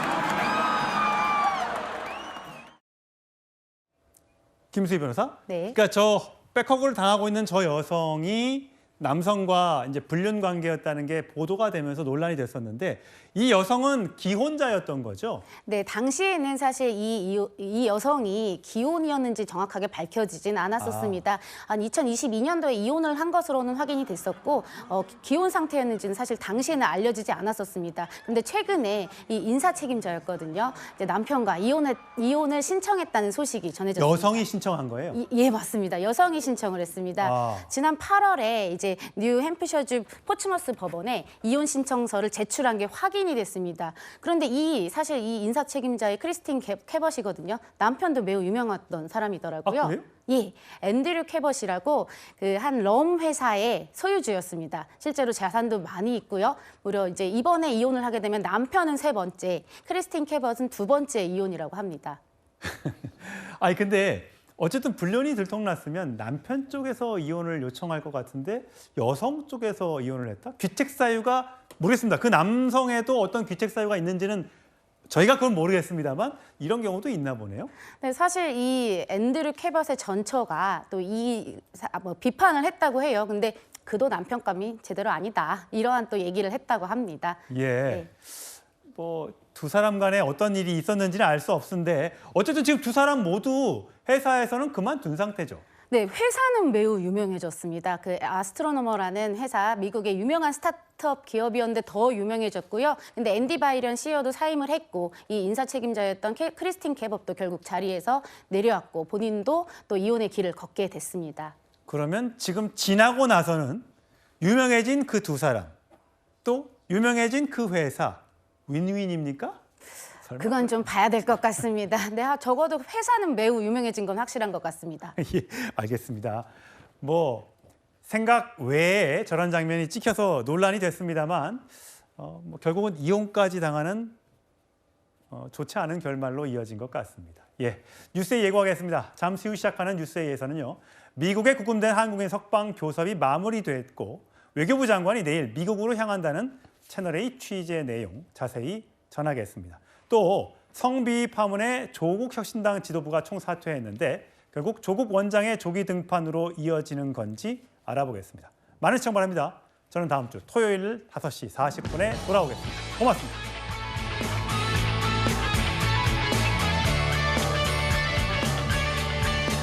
김수희 변호사? 네. 그러니까 저 백허그를 당하고 있는 저 여성이 남성과 이제 불륜 관계였다는 게 보도가 되면서 논란이 됐었는데 이 여성은 기혼자였던 거죠? 네, 당시에는 사실 이 여성이 기혼이었는지 정확하게 밝혀지진 않았었습니다. 한 2022년도에 이혼을 한 것으로는 확인이 됐었고 기혼 상태였는지는 사실 당시에는 알려지지 않았었습니다. 그런데 최근에 이 인사 책임자였거든요. 이제 남편과 이혼을 신청했다는 소식이 전해졌습니다. 여성이 신청한 거예요? 예, 맞습니다. 여성이 신청을 했습니다. 지난 8월에 이제 뉴햄프셔주 포츠머스 법원에 이혼 신청서를 제출한 게 확인이 됐습니다. 그런데 사실 이 인사 책임자의 크리스틴 캐벗이거든요. 남편도 매우 유명했던 사람이더라고요. 아, 그래요? 예, 앤드류 캐벗이라고 그 한 럼 회사의 소유주였습니다. 실제로 자산도 많이 있고요. 무려 이제 이번에 이혼을 하게 되면 남편은 3번째, 크리스틴 캐벗은 2번째 이혼이라고 합니다. 아니 근데 어쨌든 불륜이 들통났으면 남편 쪽에서 이혼을 요청할 것 같은데 여성 쪽에서 이혼을 했다? 귀책 사유가 모르겠습니다. 그 남성에도 어떤 귀책 사유가 있는지는 저희가 그건 모르겠습니다만 이런 경우도 있나 보네요. 네, 사실 이 앤드류 캐벗의 전처가 또 비판을 했다고 해요. 근데 그도 남편감이 제대로 아니다. 이러한 또 얘기를 했다고 합니다. 예. 네. 뭐 두 사람 간에 어떤 일이 있었는지는 알 수 없는데 어쨌든 지금 두 사람 모두 회사에서는 그만둔 상태죠. 네, 회사는 매우 유명해졌습니다. 그 아스트로노머라는 회사, 미국의 유명한 스타트업 기업이었는데 더 유명해졌고요. 근데 앤디 바이런 CEO도 사임을 했고 이 인사 책임자였던 크리스틴 캐벗도 결국 자리에서 내려왔고 본인도 또 이혼의 길을 걷게 됐습니다. 그러면 지금 지나고 나서는 유명해진 그 두 사람, 또 유명해진 그 회사, 윈윈입니까? 설마? 그건 좀 봐야 될 것 같습니다. 네, 적어도 회사는 매우 유명해진 건 확실한 것 같습니다. 예, 알겠습니다. 뭐 생각 외에 저런 장면이 찍혀서 논란이 됐습니다만 결국은 이혼까지 당하는 좋지 않은 결말로 이어진 것 같습니다. 뉴스에 예고하겠습니다. 잠시 후 시작하는 뉴스에서는요. 미국에 구금된 한국인 석방 교섭이 마무리됐고 외교부 장관이 내일 미국으로 향한다는 채널A 취재 내용 자세히 전하겠습니다. 또 성비 파문에 조국 혁신당 지도부가 총사퇴했는데 결국 조국 원장의 조기 등판으로 이어지는 건지 알아보겠습니다. 많은 시청 바랍니다. 저는 다음 주 토요일 5시 40분에 돌아오겠습니다. 고맙습니다.